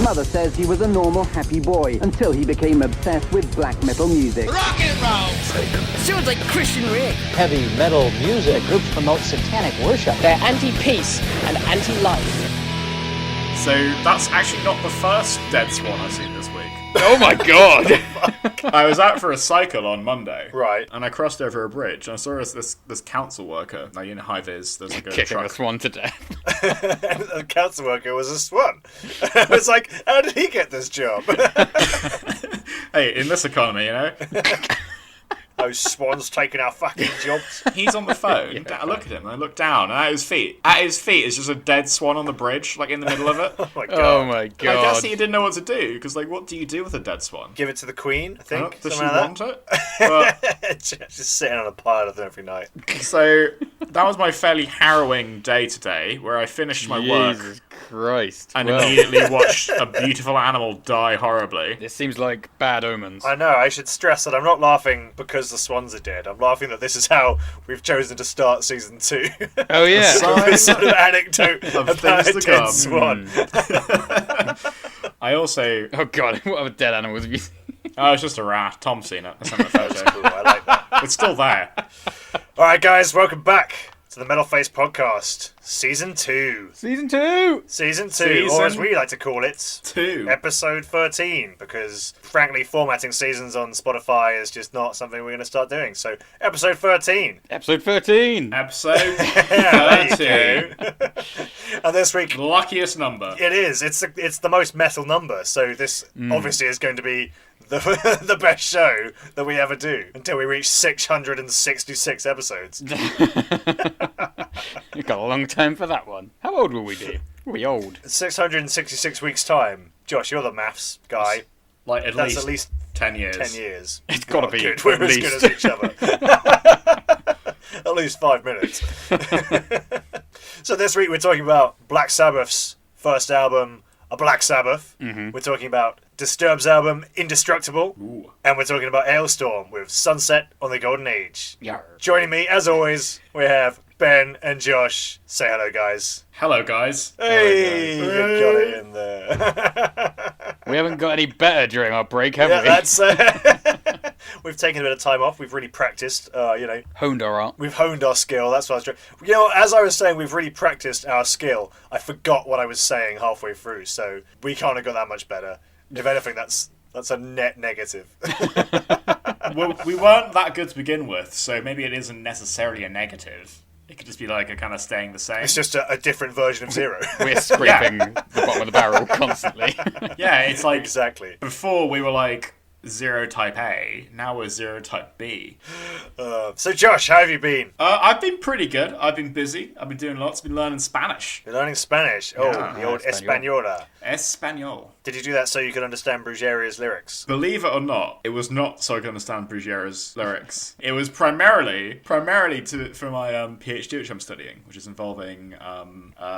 mother says he was a normal, happy boy until he became obsessed with black metal music. Rock and roll! Sounds like Christian Rick. Heavy metal music. Groups promote satanic worship. They're anti-peace and anti-life. So that's actually not the first dead swan I've seen this week. Oh my god! I was out for a cycle on Monday. Right. And I crossed over a bridge and I saw this council worker. Now, you know, high vis, there's like a Kicking truck. a swan to death. The council worker was a swan. I was like, how did he get this job? Hey, in this economy, you know? Those swans taking our fucking jobs. He's on the phone. I look at him and I look down, and at his feet is just a dead swan on the bridge, like in the middle of it. Oh my god. Oh my god. I guess he didn't know what to do, because, like, what do you do with a dead swan? Give it to the Queen, I think. Does she something like want it? But, that. Just sitting on a pile of them every night. so, that was my fairly harrowing day today, where I finished my work Jesus Christ. and Well, immediately watched a beautiful animal die horribly. this seems like bad omens. I know, I should stress that I'm not laughing because the swans are dead. I'm laughing that this is how we've chosen to start season 2. Oh yeah. This sort of anecdote Of about things a to dead come. swan. I also... Oh god, what other dead animals have you seen? Oh, it's just a rat. Tom's seen it. That's not a photo. Cool, I like that. It's still there. Alright guys, welcome back to the Metal Face Podcast, Season 2. Season 2! Season 2, or as we like to call it, 2. Episode 13, because frankly formatting seasons on Spotify is just not something we're going to start doing. So, Episode 13. Episode 13! Episode Yeah, 13. there you go. And this week, Luckiest number. it is. It's the most metal number, so this obviously is going to be the best show that we ever do until we reach 666 episodes. You've got a long time for that one. How old will we be? We'll be old. 666 weeks' time. Josh, you're the maths guy. Like, at That's least, at least 10 years. 10 years. It's gotta be Good. We're at as least. good as each other. At least 5 minutes. So this week we're talking about Black Sabbath's first album, A Black Sabbath. Mm-hmm. We're talking about Disturbed's album, Indestructible. Ooh. And we're talking about Alestorm with Sunset on the Golden Age. Yeah. Joining me, as always, we have Ben and Josh. Say hello, guys. Hello, guys. Hey, Hello, you guys. got it in there. We haven't got any better during our break, have Yeah, we? that's... we've taken a bit of time off. We've really practiced, Honed our art. we've honed our skill. That's what I was trying... You know, as I was saying, we've really practiced our skill. I forgot what I was saying halfway through, so we can't have got that much better. If anything, that's a net negative. Well, we weren't that good to begin with, so maybe it isn't necessarily a negative. It could just be like a kind of staying the same. It's just a different version of zero. We're scraping the bottom of the barrel constantly. Yeah, it's like Exactly. before we were like 0 type A, now we're 0 type B. So, Josh, how have you been? I've been pretty good. I've been busy. I've been doing lots. Been learning Spanish. You're learning Spanish. Oh, Yeah, the old Espanol. Española. Espanol. Did you do that so you could understand Bruguera's lyrics? Believe it or not, it was not so I could understand Bruguera's lyrics. It was primarily for my PhD, which I'm studying, which is involving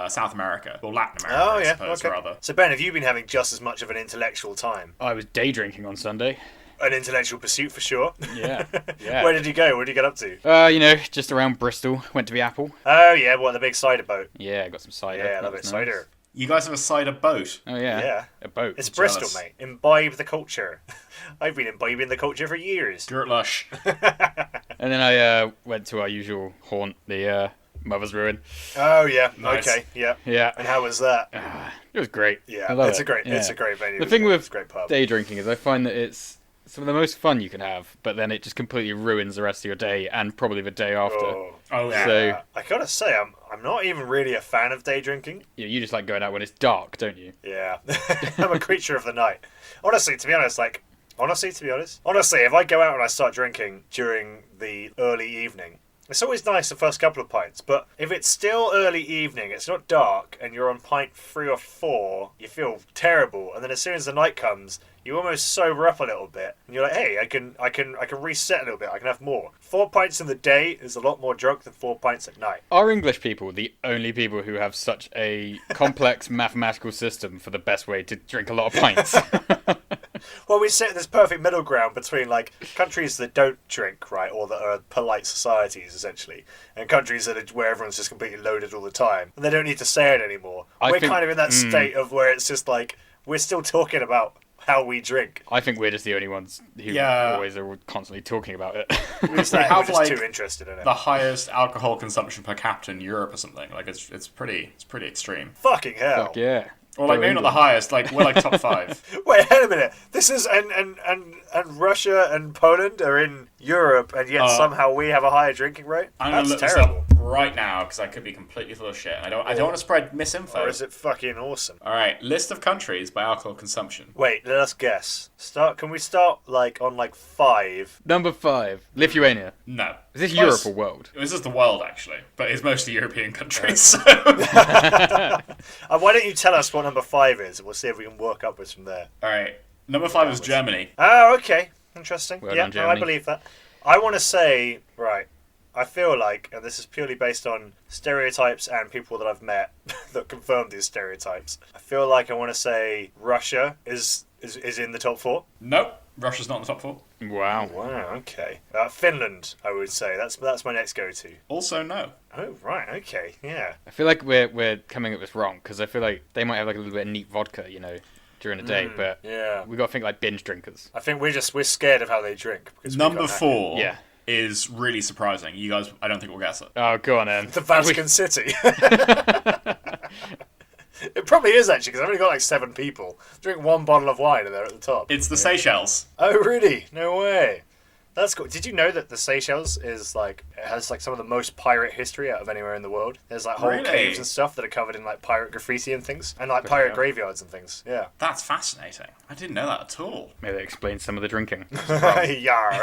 South America, or Latin America, Oh, I yeah, suppose, okay. rather. So, Ben, have you been having just as much of an intellectual time? I was day drinking on Sunday. An intellectual pursuit, for sure. Yeah. Yeah. Where did you go? What did you get up to? Just around Bristol. Went to the Apple. Oh, yeah, what, the big cider boat? Yeah, got some cider. Yeah, I That love was it. nice. Cider. You guys have a cider boat. Oh yeah. Yeah. A boat. It's Jealous. Bristol, mate. Imbibe the culture. I've been imbibing the culture for years. Gertlush. And then I went to our usual haunt, the Mother's Ruin. Oh, yeah. Nice. Okay, yeah. Yeah. And how was that? It was great. Yeah, I love it's it. a great Yeah. it's a great venue. The isn't thing it? with It's a great pub. day drinking is I find that it's some of the most fun you can have, but then it just completely ruins the rest of your day and probably the day after. Oh, yeah. So I gotta say, I'm not even really a fan of day drinking. you just like going out when it's dark, don't you? Yeah, I'm a creature of the night. Honestly, to be honest, if I go out and I start drinking during the early evening, it's always nice the first couple of pints, but if it's still early evening, it's not dark, and you're on pint 3 or 4, you feel terrible. And then as soon as the night comes, you almost sober up a little bit, and you're like, hey, I can reset a little bit. I can have more. 4 pints in the day is a lot more drunk than 4 pints at night. Are English people the only people who have such a complex mathematical system for the best way to drink a lot of pints? Well, we sit this perfect middle ground between like countries that don't drink, right, or that are polite societies essentially, and countries that are where everyone's just completely loaded all the time and they don't need to say it anymore. I We're think- kind of in that state of where it's just like we're still talking about how we drink. I think we're just the only ones who Yeah. always are constantly talking about it. We're just, like, have, we're just like, too interested in it. The highest alcohol consumption per capita in Europe or something. Like it's pretty extreme. Fucking hell. Fuck yeah. Or like Go maybe not the England. highest. Like we're like top 5. Wait, hang on a minute. This is and Russia and Poland are in Europe, and yet somehow we have a higher drinking rate. I'm gonna That's look terrible. this up right now because I could be completely full of shit. I don't want to spread misinfo. Or is it fucking awesome? All right, list of countries by alcohol consumption. Wait, let us guess. Can we start like on like 5? Number 5, Lithuania. No. Is this Close. Europe or world? This is the world actually, but it's mostly European countries. So. Why don't you tell us what number 5 is, and we'll see if we can work upwards from there. All right, number 5 is Germany. Oh, okay. Interesting. Well yeah, done, no, I Germany. believe that. I want to say, right, I feel like, and this is purely based on stereotypes and people that I've met that confirm these stereotypes, I feel like I want to say Russia is in the top 4. Nope, Russia's not in the top 4. Wow. Wow, okay. Finland, I would say. That's my next go-to. Also, no. Oh, right, okay, yeah. I feel like we're coming at this wrong because I feel like they might have like a little bit of neat vodka, during the day, but Yeah. we got to think like binge drinkers. I think we're scared of how they drink. Because we Number can't hack 4 Yeah. is really surprising. You guys, I don't think will guess it. Oh, go on then. it. The Vatican City. It probably is, actually, because I've only got like 7 people. Drink 1 bottle of wine and they're at the top. It's the Seychelles. Oh, really? No way. That's cool. Did you know that the Seychelles is like it has like some of the most pirate history out of anywhere in the world? There's like whole Really? caves and stuff that are covered in like pirate graffiti and things, and like pirate graveyards and things. Yeah. That's fascinating. I didn't know that at all. Maybe that explains some of the drinking. Yar.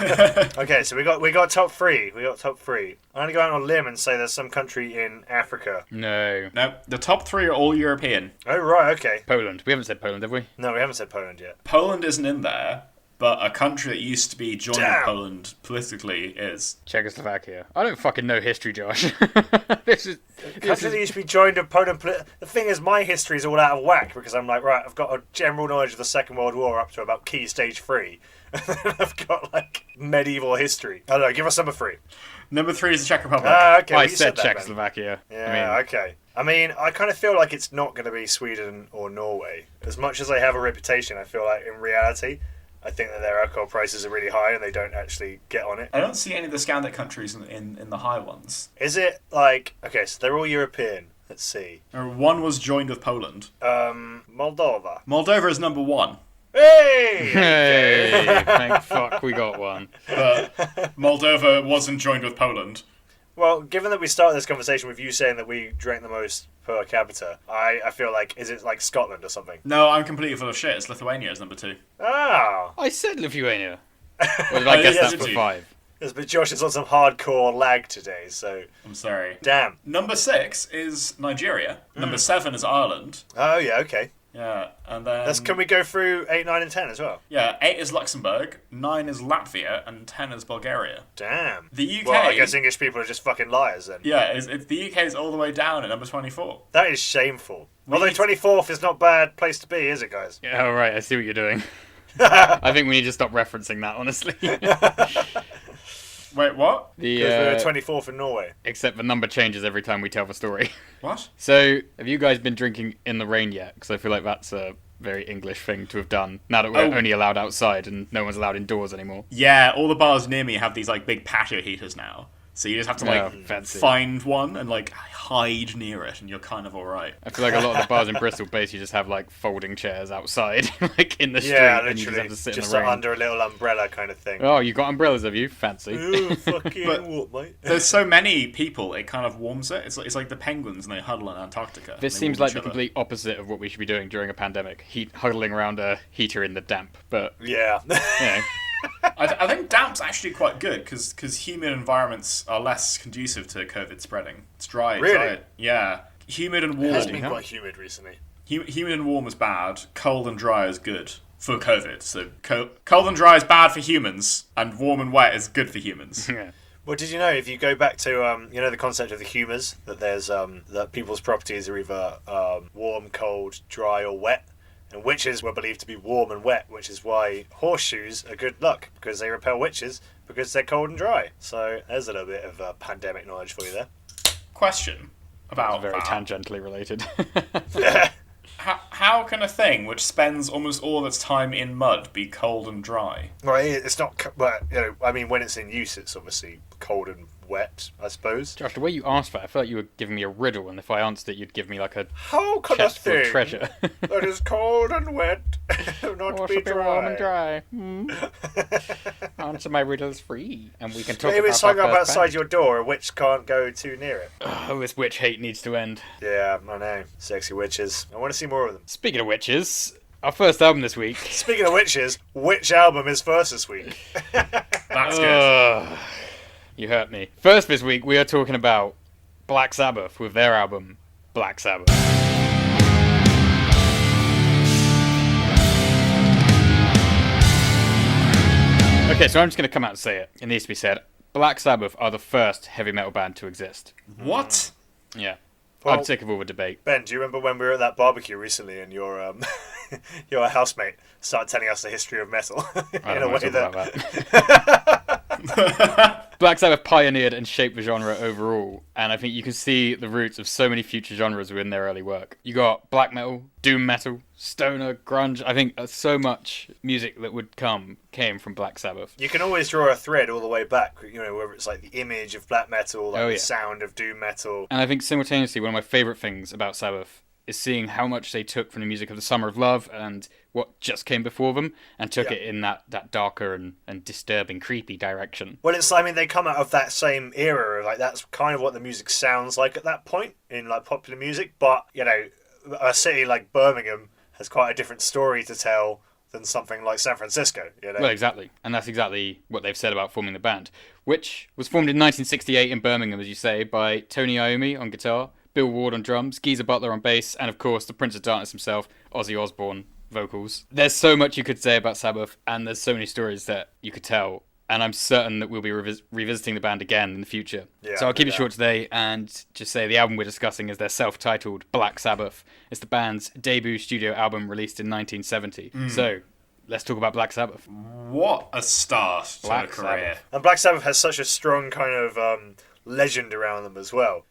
Okay, so we got top 3. We got top 3. I'm gonna go out on a limb and say there's some country in Africa. No. No, the top 3 are all European. Oh right, okay. Poland. We haven't said Poland, have we? No, we haven't said Poland yet. Poland isn't in there, but a country that used to be joined Damn. with Poland politically is. Czechoslovakia. I don't fucking know history, Josh. This Country that used to be joined in Poland. The thing is, my history is all out of whack because I'm like, right, I've got a general knowledge of the Second World War up to about Key Stage 3. And then I've got like medieval history. I don't know, give us number 3. Number 3 is the Czech Republic. Okay, I well, you said that, Ben. Czechoslovakia. Yeah, okay. I mean, I kind of feel like it's not going to be Sweden or Norway. As much as they have a reputation, I feel like in reality, I think that their alcohol prices are really high and they don't actually get on it. I don't see any of the Scandic countries in the high ones. Is it like, okay, so they're all European. Let's see. One was joined with Poland. Moldova. Moldova is number 1. Hey! Hey, thank fuck we got one. But Moldova wasn't joined with Poland. Well, given that we started this conversation with you saying that we drank the most per capita, I feel like, is it like Scotland or something? No, I'm completely full of shit. It's Lithuania is number 2. Ah! I said Lithuania. Or did I guess yes, that for did you? 5? Yes, but Josh is on some hardcore lag today, so... I'm sorry. Damn. Number 6 is Nigeria. Number 7 is Ireland. Oh, yeah, okay. Yeah, and then... Can we go through 8, 9, and 10 as well? Yeah, 8 is Luxembourg, 9 is Latvia, and 10 is Bulgaria. Damn. The UK... Well, I guess English people are just fucking liars then. Yeah, the UK is all the way down at number 24. That is shameful. Although 24th is not a bad place to be, is it, guys? Yeah, all right, I see what you're doing. I think we need to stop referencing that, honestly. Wait, what? Because we were 24th in Norway. Except the number changes every time we tell the story. What? So, have you guys been drinking in the rain yet? Because I feel like that's a very English thing to have done. Now that we're only allowed outside and no one's allowed indoors anymore. Yeah, all the bars near me have these like big patio heaters now. So you just have to like fancy. find one and like hide near it, and you're kind of all right. I feel like a lot of the bars in Bristol basically just have like folding chairs outside, like in the street, Yeah, and you just literally. have to sit Just in the rain. under a little umbrella kind of thing. Oh, you got umbrellas, have you? Fancy. Ooh, fucking But- what, mate? There's so many people, it kind of warms it. It's like the penguins and they huddle in Antarctica. This and they seems warm like each the other. complete opposite of what we should be doing during a pandemic. Huddling around a heater in the damp, but Yeah. you know. I think damp's actually quite good because humid environments are less conducive to COVID spreading. It's dry. Really? Dry. Yeah. Humid and It has warm. been quite humid recently. Humid and warm is bad. Cold and dry is good for COVID. So cold and dry is bad for humans, and warm and wet is good for humans. Yeah. Well, did you know if you go back to the concept of the humours that there's that people's properties are either warm, cold, dry, or wet, and witches were believed to be warm and wet, which is why horseshoes are good luck because they repel witches because they're cold and dry. So there's a little bit of pandemic knowledge for you there. Question about Very that. tangentially related. how can a thing which spends almost all of its time in mud be cold and dry? Well, it's not. But I mean, when it's in use, it's obviously cold and wet, I suppose. Josh, the way you asked that, I felt like you were giving me a riddle, and if I answered it, you'd give me like a How can a chest full of thing treasure. that is cold and wet not Or be should be warm and dry? dry. Answer my riddles free, and we can talk Maybe about it's hung our up first outside band. your door, a witch can't go too near it. Oh, this witch hate needs to end. Yeah, I know. Sexy witches. I want to see more of them. Speaking of witches, our first album this week. Speaking of witches, which album is first this week? That's good. You hurt me. First this week, we are talking about Black Sabbath with their album, Black Sabbath. Okay, so I'm just going to come out and say it. It needs to be said. Black Sabbath are the first heavy metal band to exist. What? Yeah. Well, I'm sick of all the debate. Ben, do you remember when we were at that barbecue recently and your your housemate started telling us the history of metal I in don't a want way to talk that about that. Black Sabbath pioneered and shaped the genre overall, and I think you can see the roots of so many future genres within their early work. You got black metal, doom metal, stoner, grunge. I think so much music that would came from Black Sabbath. you can always draw a thread all the way back, whether it's like the image of black metal, like Oh, the yeah. sound of doom metal. And I think simultaneously, one of my favourite things about Sabbath is seeing how much they took from the music of the Summer of Love and what just came before them and took Yeah. it in that darker and disturbing, creepy direction. Well, they come out of that same era. Like that's kind of what the music sounds like at that point in like popular music. But a city like Birmingham has quite a different story to tell than something like San Francisco. Well, exactly. And that's exactly what they've said about forming the band, which was formed in 1968 in Birmingham, as you say, by Tony Iommi on guitar, Bill Ward on drums, Geezer Butler on bass, and of course the Prince of Darkness himself, Ozzy Osbourne, vocals. There's so much you could say about Sabbath, and there's so many stories that you could tell, and I'm certain that we'll be revisiting the band again in the future. Yeah, So I'll keep it yeah. short today and just say the album we're discussing is their self-titled Black Sabbath. It's the band's debut studio album released in 1970. So let's talk about Black Sabbath. What a start to Black a career. Sabbath. And Black Sabbath has such a strong kind of legend around them as well.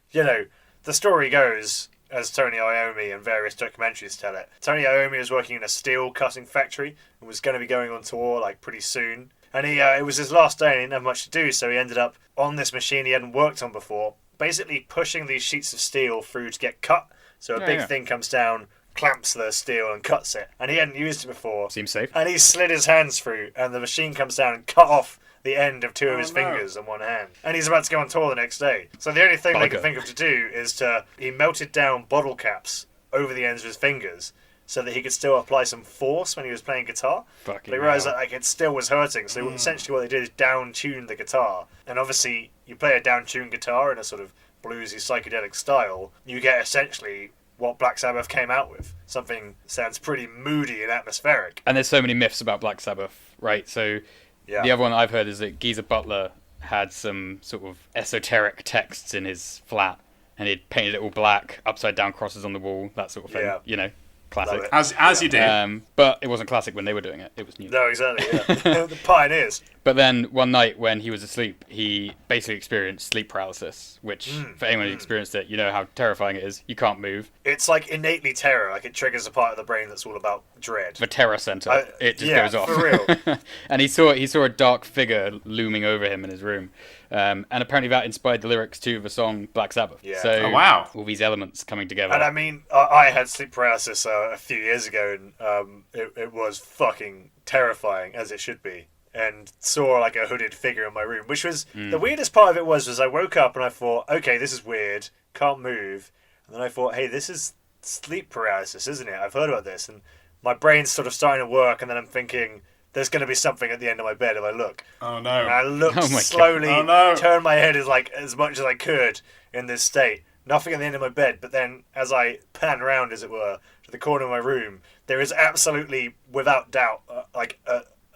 The story goes, as Tony Iommi and various documentaries tell it, Tony Iommi was working in a steel cutting factory and was going to be going on tour like pretty soon. And it was his last day and he didn't have much to do, so he ended up on this machine he hadn't worked on before, basically pushing these sheets of steel through to get cut. So a big thing comes down, clamps the steel and cuts it. And he hadn't used it before. Seems safe. And he slid his hands through, and the machine comes down and cut off the end of two of his fingers and one hand. And he's about to go on tour the next day. So the only thing they could think of to do is he melted down bottle caps over the ends of his fingers so that he could still apply some force when he was playing guitar. But he realised that it still was hurting. So essentially what they did is down-tune the guitar. And obviously, you play a down-tuned guitar in a sort of bluesy psychedelic style, you get essentially what Black Sabbath came out with. Something sounds pretty moody and atmospheric. And there's so many myths about Black Sabbath, right? So Yeah. the other one I've heard is that Geezer Butler had some sort of esoteric texts in his flat, and he'd painted it all black, upside down crosses on the wall, that sort of thing. Yeah. Classic. Love it. As you do. But it wasn't classic when they were doing it. It was new. No, exactly, yeah. The pioneers. But then one night when he was asleep, he basically experienced sleep paralysis, which for anyone who's experienced it, you know how terrifying it is. You can't move. It's like innately terror. Like it triggers a part of the brain that's all about dread. The terror center, it just goes off. For real. And he saw a dark figure looming over him in his room. And apparently that inspired the lyrics to the song Black Sabbath. Yeah. So Oh, wow. all these elements coming together. And I mean, I had sleep paralysis a few years ago, and it was fucking terrifying, as it should be. And saw like a hooded figure in my room, which was the weirdest part of it was I woke up and I thought, okay, this is weird, can't move. And then I thought, hey, this is sleep paralysis, isn't it? I've heard about this. And my brain's sort of starting to work, and then I'm thinking, there's going to be something at the end of my bed if I look. Oh no. And I looked Oh my God. slowly, Oh, no. turned my head as much as I could in this state. Nothing at the end of my bed, but then as I pan around, as it were, to the corner of my room, there is absolutely, without doubt, like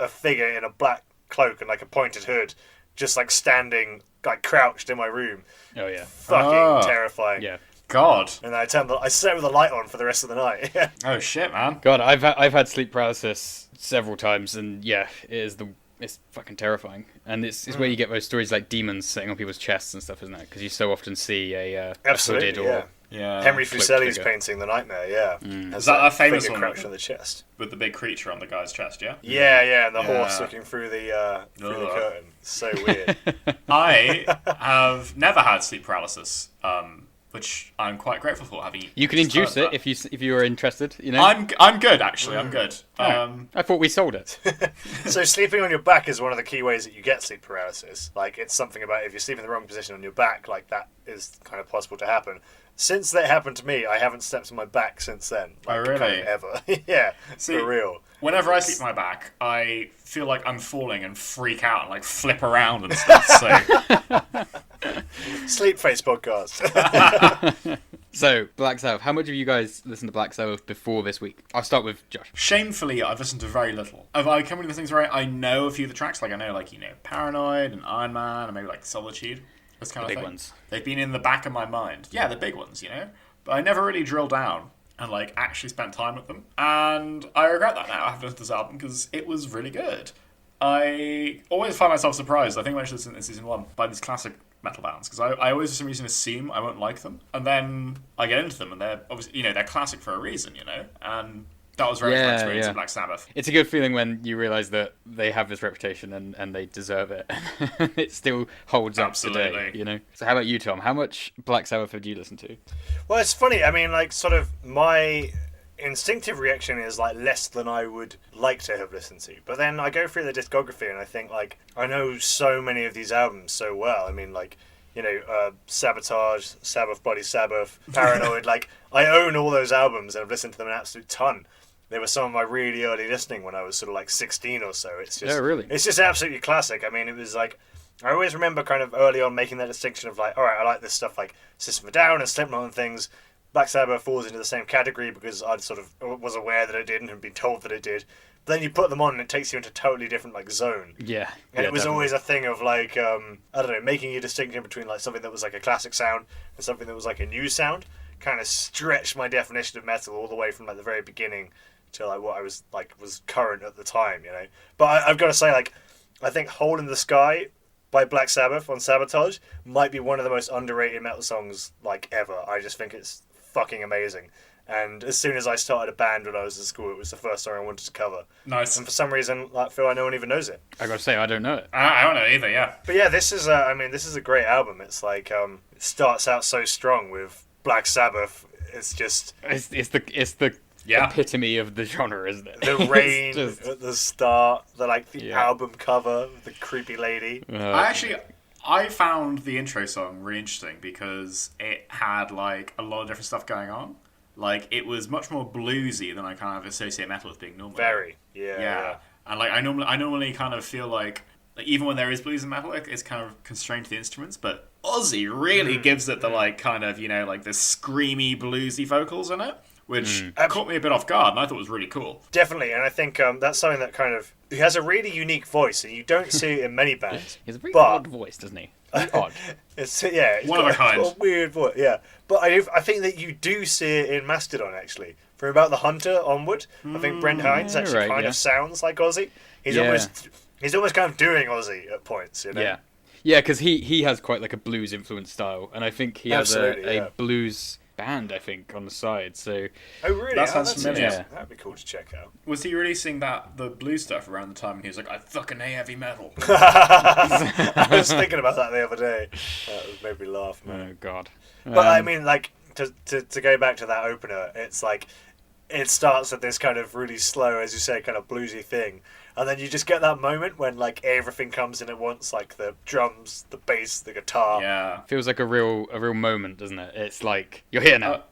a figure in a black cloak and like a pointed hood, just like standing, like crouched in my room. Oh yeah. Fucking terrifying. Yeah. God. And I slept with the light on for the rest of the night. Oh shit, man. God, I've had sleep paralysis several times, and yeah, it's fucking terrifying. And it's where you get those stories like demons sitting on people's chests and stuff, isn't it? Because you so often see a Absolutely, hooded or yeah. Yeah. Henry Cloak Fuseli's figure. painting The Nightmare, yeah. Is that a famous figure one crouched on the chest? with the big creature on the guy's chest? Yeah. Yeah, and the Yeah. horse looking through the Ugh. curtain. So weird. I have never had sleep paralysis, which I'm quite grateful for having. You can induce started it that. if you were interested. You know. I'm good actually. I'm good. I thought we sold it. So sleeping on your back is one of the key ways that you get sleep paralysis. Like, it's something about if you sleep in the wrong position on your back, like, that is kind of possible to happen. Since that happened to me, I haven't slept on my back since then. Like, Oh, really? kind of ever. Yeah, See, for real. Whenever I sleep on my back, I feel like I'm falling and freak out and like flip around and stuff. So Sleep Face podcast. So, Black Sabbath. How much of you guys listened to Black Sabbath before this week? I'll start with Josh. shamefully, I've listened to very little. If I come into the things right, I know a few of the tracks. Like I know, like Paranoid and Iron Man, and maybe like Solitude. This kind The of big thing. ones. They've been in the back of my mind. Yeah, the big ones, But I never really drilled down and like actually spent time with them. And I regret that now. I have listened to this album because it was really good. I always find myself surprised. I think I mentioned this in season 1 by these classic metal bands because I always for some reason assume I won't like them, and then I get into them and they're obviously they're classic for a reason, and that was very much my experience of Black Sabbath. It's a good feeling when you realise that they have this reputation and they deserve it. It still holds up Absolutely. today, So how about you, Tom? How much Black Sabbath have you listened to? Well, it's funny. I mean, like, sort of my instinctive reaction is like less than I would like to have listened to. But then I go through the discography and I think, like, I know so many of these albums so well. I mean, like, Sabotage, Sabbath, Bloody Sabbath, Paranoid. Like, I own all those albums and I've listened to them an absolute ton. They were some of my really early listening when I was sort of like 16 or so. It's just, really? It's just absolutely classic. I mean, it was like, I always remember kind of early on making that distinction of like, all right, I like this stuff like System of a Down and Slipknot and things. Black Sabbath falls into the same category because I sort of was aware that it did and had been told that it did. But then you put them on and it takes you into a totally different like zone. Yeah. And it was definitely. always a thing of like, I don't know, making a distinction between like something that was like a classic sound and something that was like a new sound. Kind of stretched my definition of metal all the way from like the very beginning to like what I was like was current at the time, But I've got to say, like, I think "Hole in the Sky" by Black Sabbath on Sabotage might be one of the most underrated metal songs like ever. I just think it's fucking amazing. And as soon as I started a band when I was in school, it was the first song I wanted to cover. Nice. And for some reason, like, Phil, no one even knows it. I gotta say, I don't know it. I don't know either. Yeah. But yeah, this is a great album. It's like it starts out so strong with Black Sabbath. It's just It's the Yeah. epitome of the genre, isn't it? the It's rain just- at the start, the Yeah. album cover, the creepy lady. I found the intro song really interesting because it had like a lot of different stuff going on. Like it was much more bluesy than I kind of associate metal with being normal. Very, yeah. And like I normally kind of feel like even when there is blues and metal, it's kind of constrained to the instruments. But Ozzy really gives it the like kind of like the screamy bluesy vocals in it, which caught me a bit off guard, and I thought was really cool. Definitely, and I think that's something that kind of he has a really unique voice, and you don't see it in many bands. He has a very but odd voice, doesn't he? Very odd. It's One of a kind. got a weird voice, yeah. But I think that you do see it in Mastodon actually. From about the Hunter onward, I think Brent Hines actually right, kind yeah. of sounds like Ozzy. He's almost kind of doing Ozzy at points, Yeah. Yeah, because he has quite like a blues influenced style, and I think he has Absolutely, a blues band, I think, on the side. So Oh really? That sounds that's familiar. interesting. That'd be cool to check out. Was he releasing the blues stuff around the time when he was like, I fucking hate heavy metal? I was thinking about that the other day. That made me laugh, man. oh god. But I mean, like, to go back to that opener, it's like it starts at this kind of really slow, as you say, kind of bluesy thing, and then you just get that moment when like everything comes in at once, like the drums, the bass, the guitar. Yeah. Feels like a real moment, doesn't it? It's like you're here now.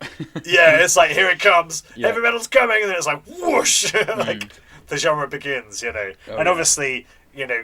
Yeah, it's like here it comes, Yeah. heavy metal's coming, and then it's like whoosh, like the genre begins, Oh, and yeah. obviously,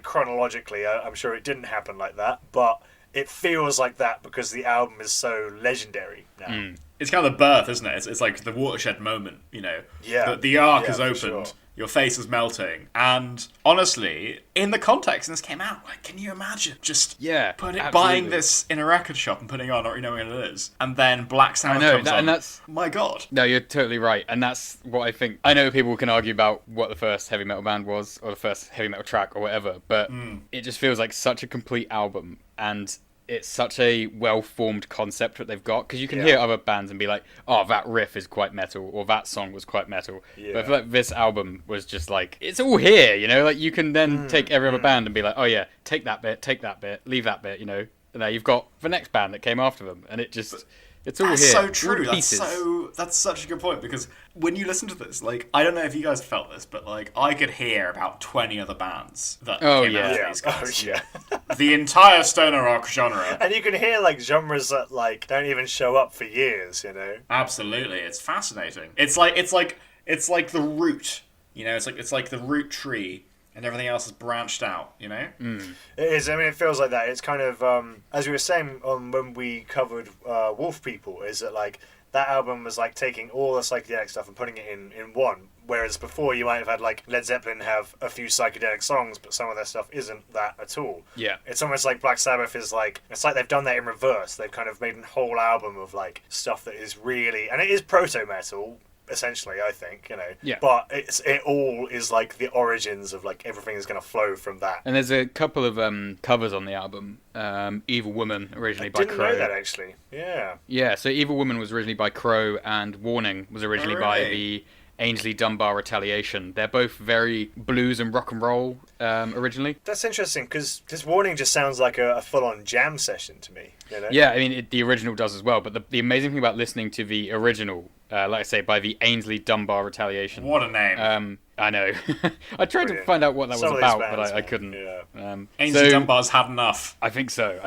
chronologically, I'm sure it didn't happen like that, but it feels like that because the album is so legendary now. It's kind of the birth, isn't it? It's like the watershed moment, Yeah. The arc Yeah, has for opened, sure. your face is melting, and honestly, in the context this came out, like, can you imagine just buying absolutely. this in a record shop and putting it on, not really knowing what it is, and then Black Sabbath know, comes on. and that's- my God. No, you're totally right, and that's what I think. I know people can argue about what the first heavy metal band was, or the first heavy metal track, or whatever, but it just feels like such a complete album, and it's such a well-formed concept that they've got, because you can hear other bands and be like, oh, that riff is quite metal, or that song was quite metal. But I feel like this album was just like, it's all here, you know? Like, you can then take every other band and be like, oh yeah, take that bit, leave that bit, you know? And now you've got the next band that came after them, and it just... It's all That's here. so true. Pieces. That's such a good point, because when you listen to this, like, I don't know if you guys felt this, but like I could hear about 20 other bands that came out of these guys. The entire stoner rock genre. And you can hear like genres that like don't even show up for years, you know. Absolutely, it's fascinating. It's like the root, you know. It's like the root tree. And everything else is branched out, you know? It is. I mean, it feels like that. It's kind of, as we were saying when we covered Wolf People, is that, like, that album was, like, taking all the psychedelic stuff and putting it in one. Whereas before, you might have had, like, Led Zeppelin have a few psychedelic songs, but some of their stuff isn't that at all. Yeah. It's almost like Black Sabbath is, like, it's like they've done that in reverse. They've kind of made a whole album of, like, stuff that is really, and it is proto-metal, essentially, I think, you know. Yeah. But it all is like the origins of like everything is going to flow from that. And there's a couple of covers on the album. Evil Woman, originally by Crow. I didn't know that, actually. Yeah. Yeah, so Evil Woman was originally by Crow, and Warning was originally by the Ainsley Dunbar Retaliation. They're both very blues and rock and roll originally. That's interesting, because Warning just sounds like a full-on jam session to me. You know? Yeah, I mean, the original does as well, but the amazing thing about listening to the original, like I say, by the Ainsley Dunbar Retaliation. What a name. I know. I tried to find out what that was about, but I couldn't. Yeah. Ainsley Dunbar's had enough. I think so.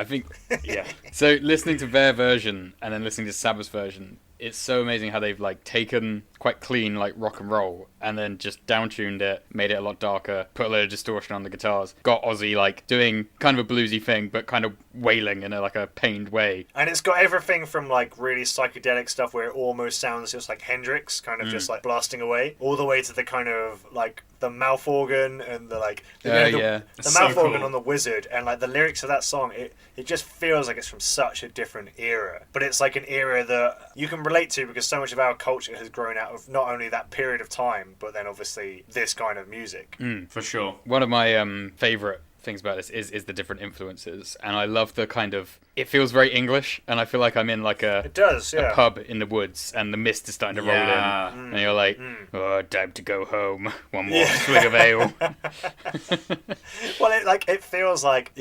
Yeah. So listening to their version and then listening to Sabbath's version, it's so amazing how they've like taken quite clean like rock and roll and then just downtuned it, made it a lot darker, put a load of distortion on the guitars, got Ozzy like doing kind of a bluesy thing but kind of wailing in a pained way. And it's got everything from like really psychedelic stuff where it almost sounds just like Hendrix, kind of just like blasting away, all the way to the kind of like the mouth organ and the like the mouth organ on the Wizard, and like the lyrics of that song, it just feels like it's from such a different era, but it's like an era that you can relate to because so much of our culture has grown out of not only that period of time but then obviously this kind of music. For sure. One of my favourite things about this is the different influences, and I love the kind of, it feels very English, and I feel like I'm in like a pub in the woods and the mist is starting to roll in and you're like, oh, time to go home, one more swig of ale. Well, it feels like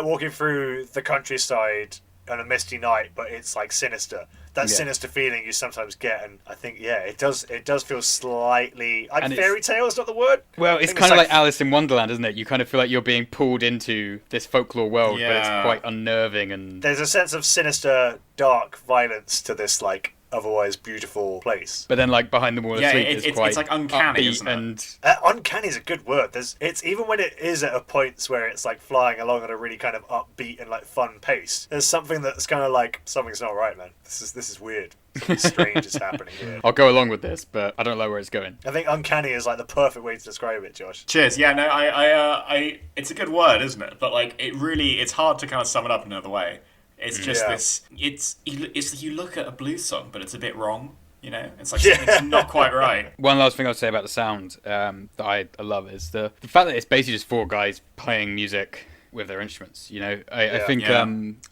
walking through the countryside on a misty night, but it's like sinister. That sinister feeling you sometimes get, and I think it does feel slightly like fairy tale is not the word. Well, it's kind of like Alice in Wonderland, isn't it? You kind of feel like you're being pulled into this folklore world, but it's quite unnerving, and there's a sense of sinister, dark violence to this like otherwise beautiful place. But then like behind the wall of sleep is quite, it's like uncanny, isn't it? And uncanny is a good word. It's even when it is at a point where it's like flying along at a really kind of upbeat and like fun pace, there's something that's kind of like, something's not right, man. This is weird. Something strange is happening here. I'll go along with this, but I don't know where it's going. I think uncanny is like the perfect way to describe it, Josh. Cheers. Yeah, no, I it's a good word, isn't it? But like, it's hard to kind of sum it up in another way. It's just this. It's you look at a blues song, but it's a bit wrong. You know, it's like it's not quite right. One last thing I'll say about the sound that I love is the fact that it's basically just four guys playing music with their instruments. You know, I think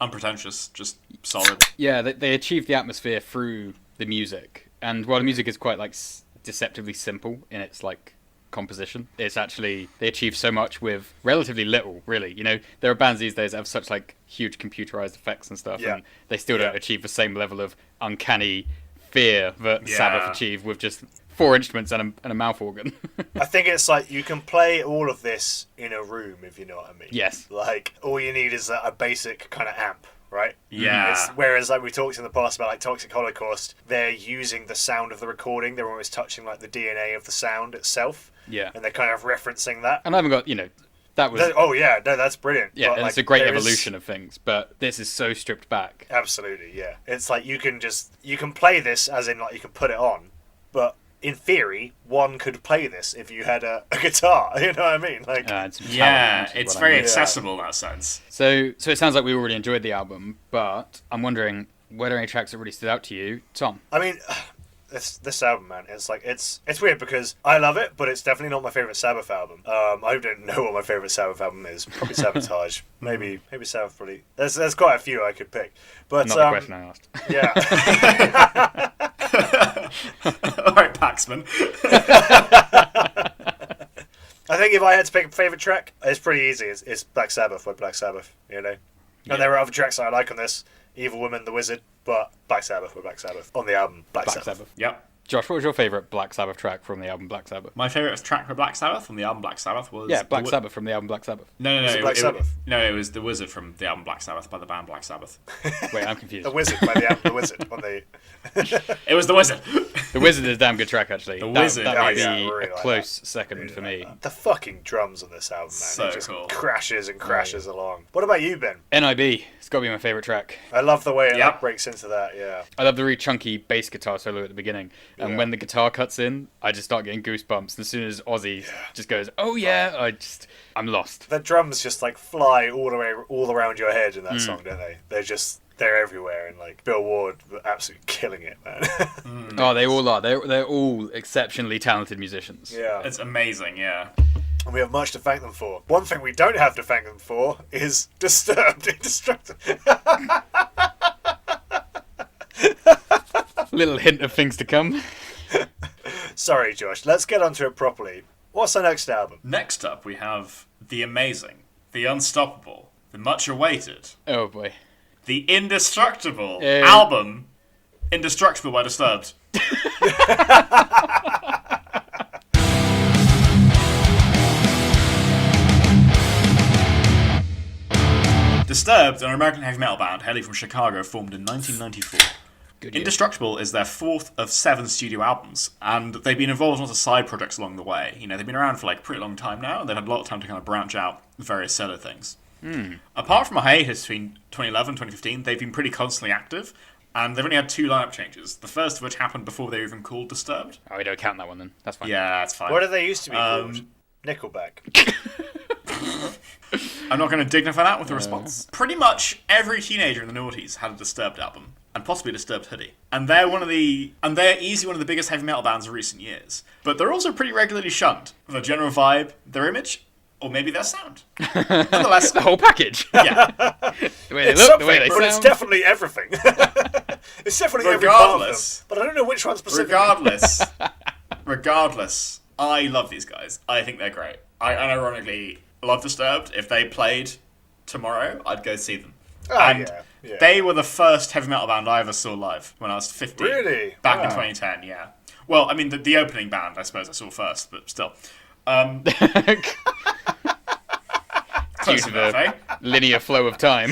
unpretentious, just solid. Yeah, they achieve the atmosphere through the music, and while the music is quite like deceptively simple in its like composition, it's actually, they achieve so much with relatively little, really. You know, there are bands these days that have such like huge computerized effects and stuff, and they still don't achieve the same level of uncanny fear that Sabbath achieve with just four instruments and a mouth organ. I think it's like you can play all of this in a room, if you know what I mean. Yes. Like all you need is a basic kind of amp, right? Yeah. Whereas like we talked in the past about like Toxic Holocaust, they're using the sound of the recording. They're almost touching like the DNA of the sound itself. Yeah. And they're kind of referencing that. And I haven't got, you know, that was... that's brilliant. Yeah, but, and it's a great evolution of things, but this is so stripped back. Absolutely, yeah. It's like you can play this as in like you can put it on, but in theory, one could play this if you had a guitar. You know what I mean? Like, it's very accessible in that sense. So it sounds like we already enjoyed the album, but I'm wondering, were there any tracks that really stood out to you, Tom? I mean, this album, man, it's like it's weird because I love it, but it's definitely not my favorite Sabbath album. I don't know what my favorite Sabbath album is. Probably Sabotage. maybe Sabbath. Probably there's quite a few I could pick, but Not the question I asked. yeah. All right, Paxman. I think if I had to pick a favorite track, it's pretty easy. It's Black Sabbath by Black Sabbath, you know. And there are other tracks that I like on this, Evil Woman, The Wizard, but Black Sabbath by Black Sabbath on the album Black Sabbath. Yep. Josh, what was your favourite Black Sabbath track from the album Black Sabbath? My favourite track for Black Sabbath from the album Black Sabbath was... Yeah, Black Sabbath from the album Black Sabbath. No. Was it Black Sabbath? No, it was The Wizard from the album Black Sabbath by the band Black Sabbath. Wait, I'm confused. The Wizard by the album The Wizard on the... It was The Wizard. The Wizard is a damn good track, actually. The Wizard, That might be yeah, I really a like close second for me. The fucking drums on this album, man. So it just cool. crashes and crashes along. What about you, Ben? NIB, it's got to be my favourite track. I love the way it Yep. like, breaks into that, yeah. I love the really chunky bass guitar solo at the beginning. And when the guitar cuts in, I just start getting goosebumps. And as soon as Ozzy just goes, oh yeah, I'm lost. The drums just like fly all around your head in that song, don't they? They're everywhere, and like Bill Ward absolutely killing it, man. Oh, they all are. They're all exceptionally talented musicians. Yeah. It's amazing, yeah. And we have much to thank them for. One thing we don't have to thank them for is Disturbed, Indestructible. Little hint of things to come. Sorry, Josh. Let's get onto it properly. What's our next album? Next up, we have the amazing, the unstoppable, the much awaited, Oh boy. the Indestructible Yeah. album, Indestructible by Disturbed. Disturbed, an American heavy metal band hailing from Chicago, formed in 1994. Good year. Indestructible is their fourth of 7 studio albums, and they've been involved in lots of side projects along the way. You know, they've been around for like a pretty long time now, and they've had a lot of time to kind of branch out various solo things. Apart from a hiatus between 2011 and 2015, they've been pretty constantly active, and they've only had 2 lineup changes. The first of which happened before they were even called Disturbed. Oh, we don't count that one then. That's fine. Yeah, that's fine. What did they used to be called? Nickelback. I'm not going to dignify that with a response. Pretty much every teenager in the noughties had a Disturbed album, and possibly a Disturbed hoodie. And they're easily one of the biggest heavy metal bands of recent years. But they're also pretty regularly shunned for their general vibe, their image, or maybe their sound. Nonetheless, The whole package. yeah. The way they It's look, something, the way they but sound. it's definitely everything. It's definitely every part of them. Regardless. But I don't know which one specifically. Regardless, I love these guys. I think they're great. I unironically love Disturbed. If they played tomorrow, I'd go see them. Oh, And yeah. they were the first heavy metal band I ever saw live when I was 15. Really? Back in Wow. 2010, yeah. Well, I mean, the opening band, I suppose I saw first, but still. Due Close to enough, eh? the linear flow of time.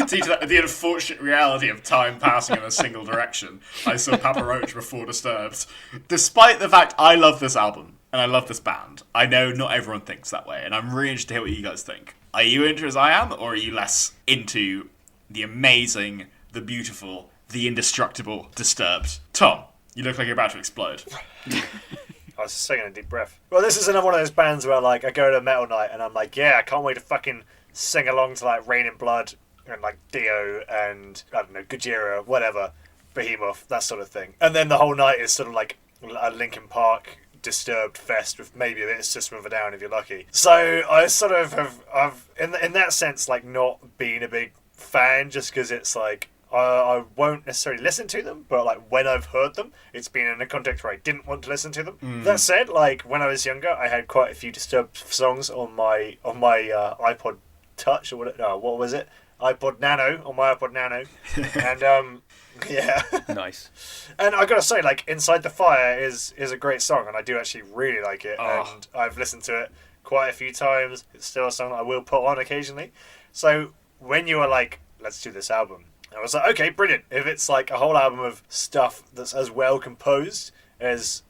Due to the unfortunate reality of time passing in a single direction, I saw Papa Roach before Disturbed. Despite the fact I love this album, and I love this band, I know not everyone thinks that way, and I'm really interested to hear what you guys think. Are you into as I am, or are you less into the amazing, the beautiful, the indestructible Disturbed? Tom, you look like you're about to explode. I was just taking a deep breath. Well, this is another one of those bands where like I go to a metal night and I'm like, yeah, I can't wait to fucking sing along to like Rain in Blood and like Dio and I don't know, Gojira, whatever, Behemoth, that sort of thing. And then the whole night is sort of like a Linkin Park Disturbed fest with maybe a bit of System of a Down if you're lucky. So I sort of I've in that sense like not been a big fan just because it's like I won't necessarily listen to them, but like when I've heard them, it's been in a context where I didn't want to listen to them. That said, like when I was younger, I had quite a few Disturbed songs on my iPod Touch or what was it? iPod Nano on my iPod Nano, and yeah. Nice. And I gotta say, like Inside the Fire is a great song, and I do actually really like it, and I've listened to it quite a few times. It's still a song that I will put on occasionally. So when you were like, let's do this album, I was like, okay, brilliant. If it's like a whole album of stuff that's as well composed as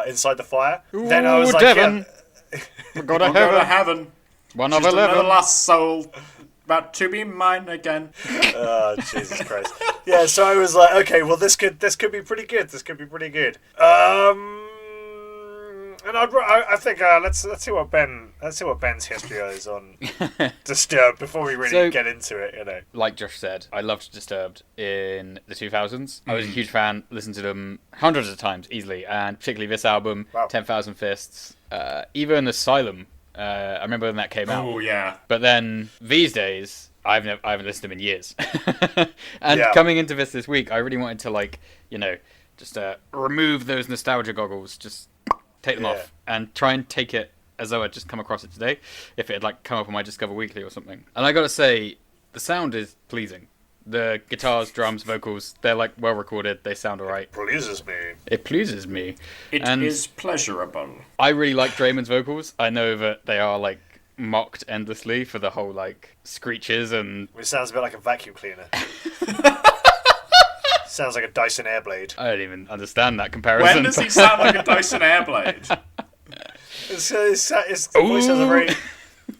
Inside the Fire, then I was Ooh, like, Devon. yeah. We're going to I'll go to heaven. heaven. One of Just another 11. lost soul, about to be mine again. Oh, Jesus Christ. Yeah, so I was like, okay, well, this could be pretty good. This could be pretty good. And I think let's see what Ben's history is on Disturbed before we really get into it. You know, like Josh said, I loved Disturbed in the 2000s. I was a huge fan, listened to them hundreds of times easily, and particularly this album, 10,000 Fists, even Asylum. I remember when that came out. Oh yeah. But then these days, I haven't listened to them in years. And coming into this week, I really wanted to just remove those nostalgia goggles, just take them off, and try and take it as though I'd just come across it today, if it had come up on my Discover Weekly or something. And I gotta say, the sound is pleasing. The guitars, drums, vocals, they're well recorded, they sound alright. It pleases me. It is pleasurable. I really like Draymond's vocals. I know that they are mocked endlessly for the whole screeches and... It sounds a bit like a vacuum cleaner. Sounds like a Dyson Airblade. I don't even understand that comparison. When does he sound like a Dyson Airblade? His voice has a very...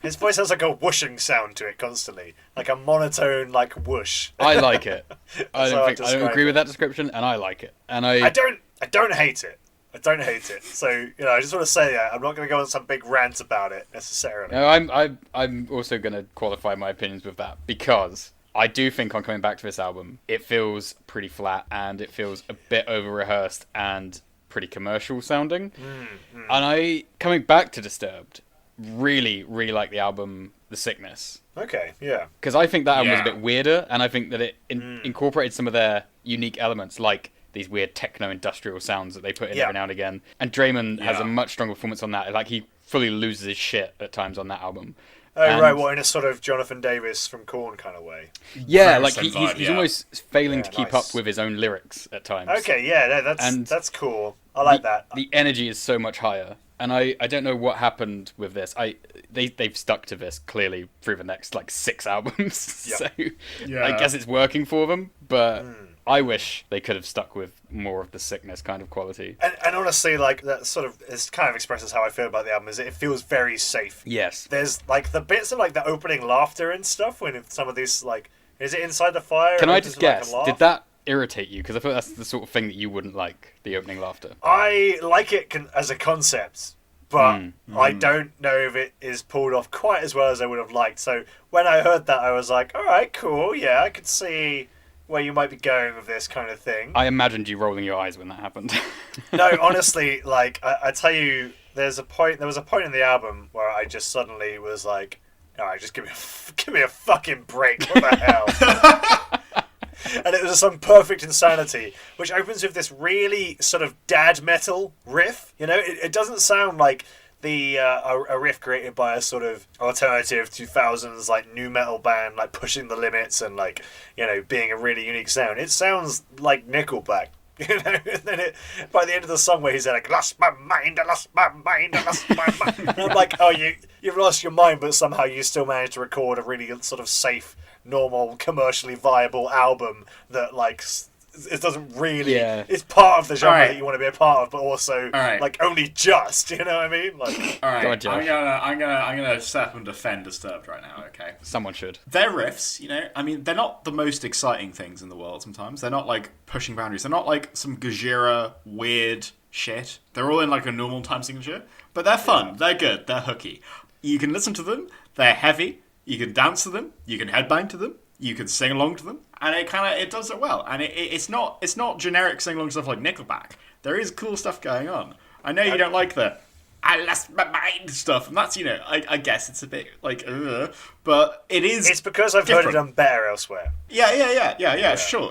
His voice has a whooshing sound to it constantly, like a monotone, whoosh. I like it. I don't agree with that description, and I like it. And I don't hate it. I don't hate it. So I just want to say that I'm not going to go on some big rant about it necessarily. No, I'm also going to qualify my opinions with that, because I do think on coming back to this album, it feels pretty flat and it feels a bit over rehearsed and pretty commercial sounding. And coming back to Disturbed, really, really like the album The Sickness. Okay, yeah. Because I think that album was a bit weirder, and I think that it incorporated some of their unique elements, like these weird techno-industrial sounds that they put in every now and again. And Draymond has a much stronger performance on that. He fully loses his shit at times on that album. Oh, right, in a sort of Jonathan Davis from Korn kind of way. Yeah, he's almost failing to keep up with his own lyrics at times. Okay, yeah, that's cool. I like that. The energy is so much higher. And I don't know what happened with this. They've stuck to this clearly through the next 6 albums. So I guess it's working for them. But I wish they could have stuck with more of the Sickness kind of quality. And honestly, that sort of kind of expresses how I feel about the album. Is it feels very safe. Yes. There's the bits of the opening laughter and stuff when some of these is it Inside the Fire? Can I just guess? Did that irritate you? Because I thought that's the sort of thing that you wouldn't like, the opening laughter. I like it as a concept, but I don't know if it is pulled off quite as well as I would have liked. So when I heard that, I was like, all right, cool, yeah, I could see where you might be going with this kind of thing. I imagined you rolling your eyes when that happened. No, honestly, I tell you, there was a point in the album where I just suddenly was like, all right, just give me a fucking break. What the hell? And it was some perfect insanity, which opens with this really sort of dad metal riff. It doesn't sound like a riff created by a sort of alternative 2000s new metal band pushing the limits and being a really unique sound. It sounds like Nickelback. And then by the end of the song where he's lost my mind, I lost my mind, I lost my mind. And I'm like, oh, you've lost your mind, but somehow you still managed to record a really sort of safe, normal, commercially viable album that it doesn't really. Yeah. It's part of the genre that you want to be a part of, but also only just. You know what I mean? All right, I'm gonna step up and defend Disturbed right now. Okay, someone should. Their riffs, they're not the most exciting things in the world. Sometimes they're not pushing boundaries. They're not some Gojira weird shit. They're all in a normal time signature, but they're fun. They're good. They're hooky. You can listen to them. They're heavy. You can dance to them. You can headbang to them. You can sing along to them, and it does it well. And it's not generic sing along stuff like Nickelback. There is cool stuff going on. I know you don't like the I lost my mind stuff, and that's I guess it's a bit but it is. It's because I've heard it done better elsewhere. Yeah. Sure.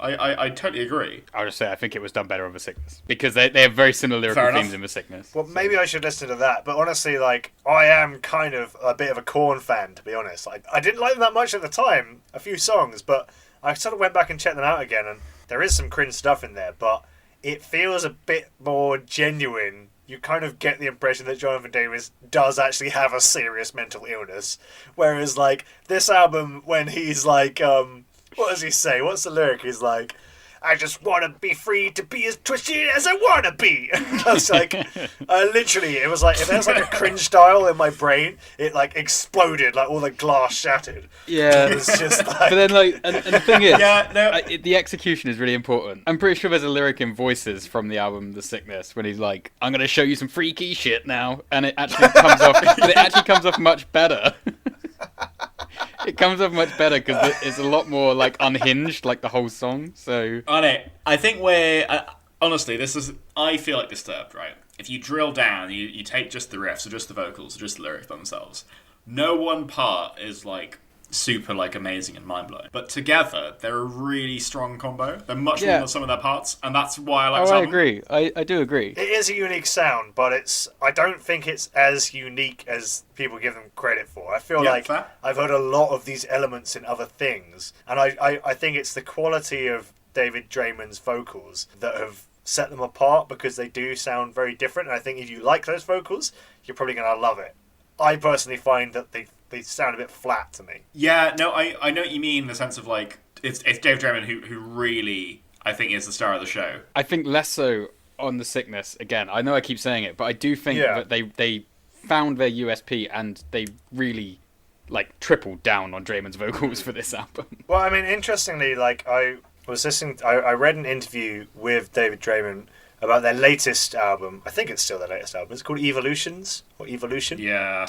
I totally agree. I would just say I think it was done better on The Sickness because they have very similar lyrical themes in The Sickness. Well, maybe I should listen to that. But honestly, I am kind of a bit of a Korn fan, to be honest. I didn't like them that much at the time, a few songs, but I sort of went back and checked them out again, and there is some cringe stuff in there, but it feels a bit more genuine. You kind of get the impression that Jonathan Davis does actually have a serious mental illness. Whereas, this album, when he's what does he say? What's the lyric? He's I just want to be free to be as twisted as I want to be. I was like, literally, it was like, if there's like a cringe dial in my brain, it like exploded, like all the glass shattered. Yeah. It was just like... But then, like, and the thing is, Yeah, the execution is really important. I'm pretty sure there's a lyric in Voices from the album The Sickness when he's like, "I'm gonna show you some freaky shit now," and it actually comes off. But it actually comes off much better. It comes off much better because it's a lot more like unhinged, like the whole song. So on it, I think honestly, I feel like Disturbed, right? If you drill down, you take just the riffs, or just the vocals, or just the lyrics by themselves. No one part is like super like amazing and mind blowing, but together they're a really strong combo. They're much more than some of their parts, and that's why I like. I agree. I do agree. It is a unique sound, but I don't think it's as unique as people give them credit for. I feel like fair. I've heard a lot of these elements in other things, and I think it's the quality of David Draymond's vocals that have set them apart, because they do sound very different, and I think if you like those vocals, you're probably going to love it. I personally find that they sound a bit flat to me. Yeah, no, I know what you mean in the sense of like it's Dave Draymond who really I think is the star of the show. I think less so on The Sickness. Again, I know I keep saying it, but I do think that they found their USP and they really like tripled down on Draymond's vocals for this album. Well, I mean, interestingly, like I read an interview with David Draymond about their latest album. I think it's still their latest album. It's called Evolutions, or Evolution. Yeah.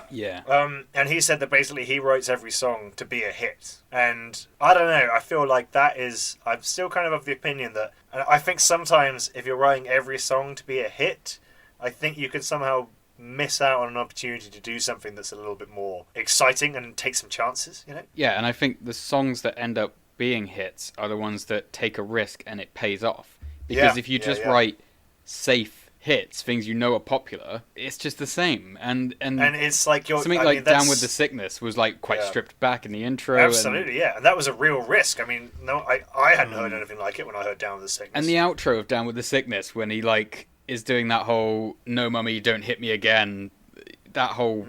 And he said that basically he writes every song to be a hit. And I don't know, I feel like I'm still kind of the opinion that, I think sometimes if you're writing every song to be a hit, I think you could somehow miss out on an opportunity to do something that's a little bit more exciting and take some chances, you know? Yeah, and I think the songs that end up being hits are the ones that take a risk and it pays off. Because if you just write safe hits, things you know are popular, it's just the same. And it's like something like Down With the Sickness was like quite stripped back in the intro. Absolutely, and that was a real risk. I mean, no, I hadn't heard anything like it when I heard Down With the Sickness. And the outro of Down With the Sickness, when he like is doing that whole "No mummy, don't hit me again," that whole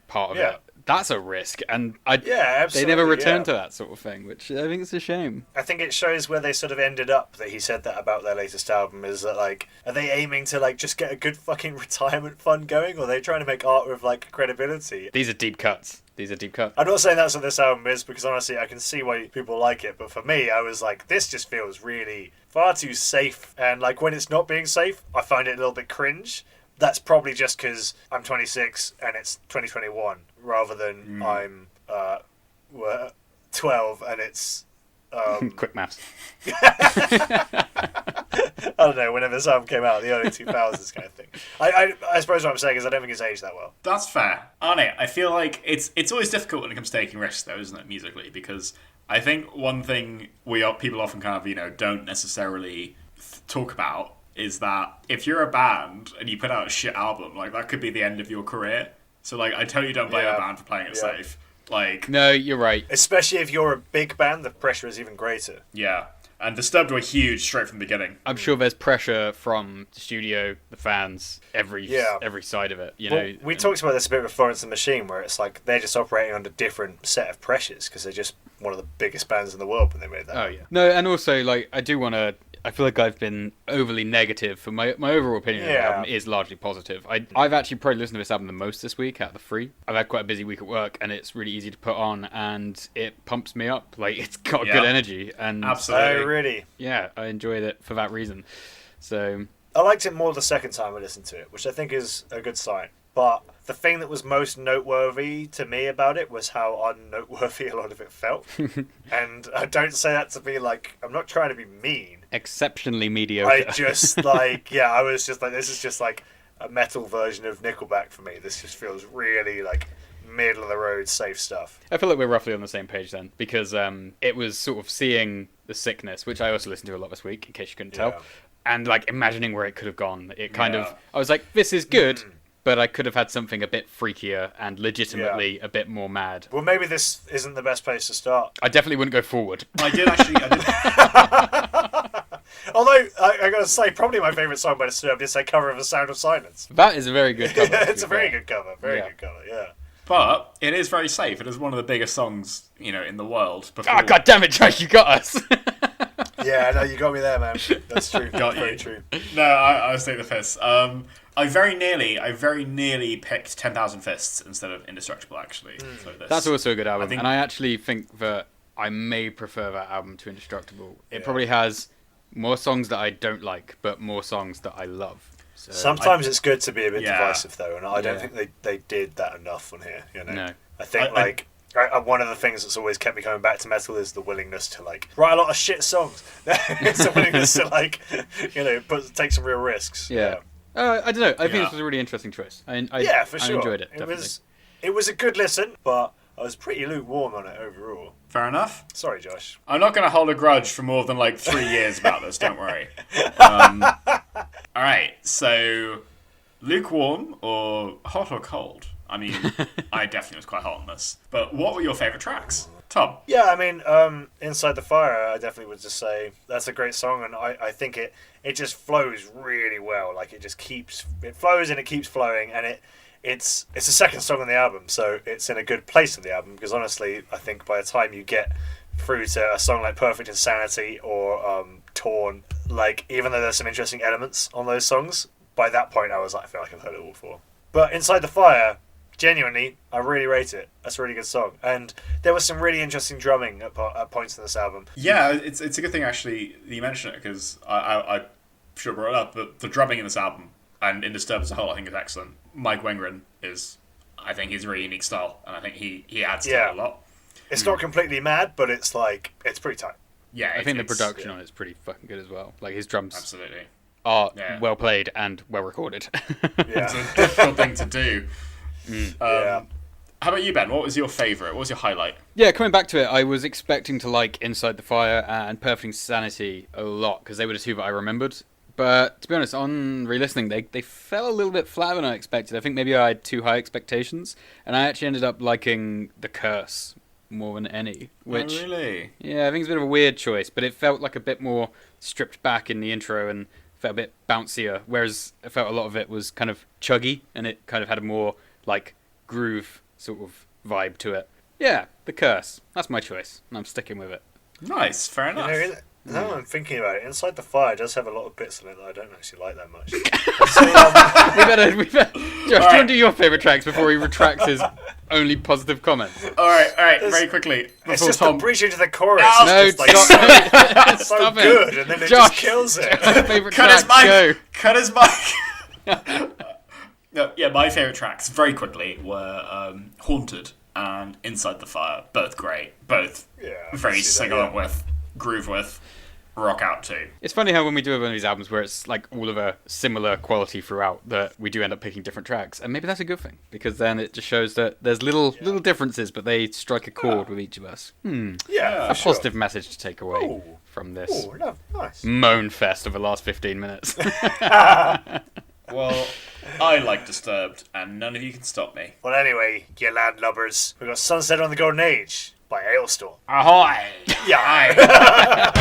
part of it. That's a risk, and they never returned to that sort of thing, which I think is a shame. I think it shows where they sort of ended up, that he said that about their latest album, is that, like, are they aiming to, like, just get a good fucking retirement fund going, or are they trying to make art with, like, credibility? These are deep cuts. I'm not saying that's what this album is, because honestly, I can see why people like it, but for me, I was like, this just feels really far too safe, and, like, when it's not being safe, I find it a little bit cringe. That's probably just because I'm 26 and it's 2021, rather than I'm 12 and it's... Quick maths. I don't know, whenever this album came out, the early 2000s kind of thing. I suppose what I'm saying is I don't think it's aged that well. That's fair. On it, I feel like it's always difficult when it comes to taking risks, though, isn't it, musically? Because I think one thing people often kind of, don't necessarily talk about is that if you're a band and you put out a shit album, like, that could be the end of your career. So, like, I totally don't blame a band for playing it safe. Like, no, you're right. Especially if you're a big band, the pressure is even greater. Yeah. And Disturbed were huge straight from the beginning. I'm sure there's pressure from the studio, the fans, every side of it. You know, we talked about this a bit with Florence and the Machine, where it's like they're just operating under different set of pressures because they're just one of the biggest bands in the world when they made that. Oh yeah. No, and also like I feel like I've been overly negative, for my overall opinion of the album is largely positive. I've actually probably listened to this album the most this week out of the three. I've had quite a busy week at work, and it's really easy to put on, and it pumps me up. Like, it's got good energy, and absolutely, really, I enjoyed it for that reason. So I liked it more the second time I listened to it, which I think is a good sign. But the thing that was most noteworthy to me about it was how unnoteworthy a lot of it felt. And I don't say that to be like, I'm not trying to be mean. Exceptionally mediocre. I just like, I was just like, this is just like a metal version of Nickelback for me. This just feels really like middle of the road safe stuff. I feel like we're roughly on the same page then, because it was sort of seeing The Sickness, which I also listened to a lot this week, in case you couldn't tell, and like imagining where it could have gone. It kind of, I was like, this is good. But I could have had something a bit freakier and legitimately a bit more mad. Well, maybe this isn't the best place to start. I definitely wouldn't go forward. I did actually. Although, I gotta say, probably my favourite song by Disturbed is their cover of The Sound of Silence. That is a very good cover. It's a very good cover. Very good cover, But it is very safe. It is one of the biggest songs, in the world. Oh, God damn it, Josh, you got us. Yeah, no, you got me there, man. That's true. Got Very you. true. No, I was taking the piss. I very nearly picked 10,000 Fists instead of Indestructible, actually. For this. That's also a good album, think- and I actually think that I may prefer that album to Indestructible. It probably has more songs that I don't like, but more songs that I love. So Sometimes it's good to be a bit Yeah. divisive, though, and I don't Yeah. think they did that enough on here. You know, No. I think one of the things that's always kept me coming back to metal is the willingness to write a lot of shit songs. It's the willingness to take some real risks. Yeah. I don't know. I think Yeah. this was a really interesting choice. I For sure. I enjoyed it. Definitely. It was a good listen, but I was pretty lukewarm on it overall. Fair enough. Sorry, Josh. I'm not going to hold a grudge for more than 3 years about this, don't worry. Alright, so lukewarm or hot or cold? I mean, I definitely was quite hot on this. But what were your favourite tracks? Tom? Yeah, I mean, Inside the Fire, I definitely would just say that's a great song, and I think it just flows really well. It flows and it keeps flowing, and it's the second song on the album, so it's in a good place on the album, because honestly, I think by the time you get through to a song like Perfect Insanity or Torn, even though there's some interesting elements on those songs, by that point I was I feel like I've heard it all before. But Inside the Fire, genuinely, I really rate it. That's a really good song. And there was some really interesting drumming at points in this album. Yeah, it's a good thing actually that you mention it, because I should have brought it up, but the drumming in this album and in Disturbed as a whole I think is excellent. Mike Wengren I think he's a really unique style, and I think he adds to it a lot. It's not completely mad, but it's pretty tight. Yeah, I think the production on it's pretty fucking good as well. His drums absolutely are well played and well recorded. Yeah. It's a difficult thing to do. Yeah. How about you, Ben? What was your favourite? What was your highlight? Yeah, coming back to it, I was expecting to like Inside the Fire and Perfect Insanity a lot, because they were the two that I remembered. But to be honest, on re-listening, they fell a little bit flatter than I expected. I think maybe I had too high expectations, and I actually ended up liking The Curse more than any. Which, oh, really? Yeah, I think it's a bit of a weird choice, but it felt like a bit more stripped back in the intro and felt a bit bouncier, whereas I felt a lot of it was kind of chuggy, and it kind of had a more groove sort of vibe to it. Yeah, The Curse. That's my choice, and I'm sticking with it. Nice, fair enough. Now I'm thinking about it. Inside the Fire does have a lot of bits in it that I don't actually like that much. we better. Josh, do you want to do your favourite tracks before he retracts his only positive comments? All right, very quickly. It's Before just Tom... the bridge into the chorus. No, It's just stop it. so Stop it. good, and then it Josh. just kills it. Favourite Cut his tracks, mic! go. Cut his mic! No, yeah, my favourite tracks, very quickly, were Haunted and Inside the Fire. Both great. Both very sing along with, groove with, rock out to. It's funny how when we do one of these albums where it's all of a similar quality throughout, that we do end up picking different tracks, and maybe that's a good thing, because then it just shows that there's little differences, but they strike a chord with each of us. Yeah, A positive message to take away from this nice. moan fest of the last 15 minutes. Well, I like Disturbed, and none of you can stop me. Well, anyway, you landlubbers, we've got Sunset on the Golden Age by Alestorm. Ahoy! Yeah.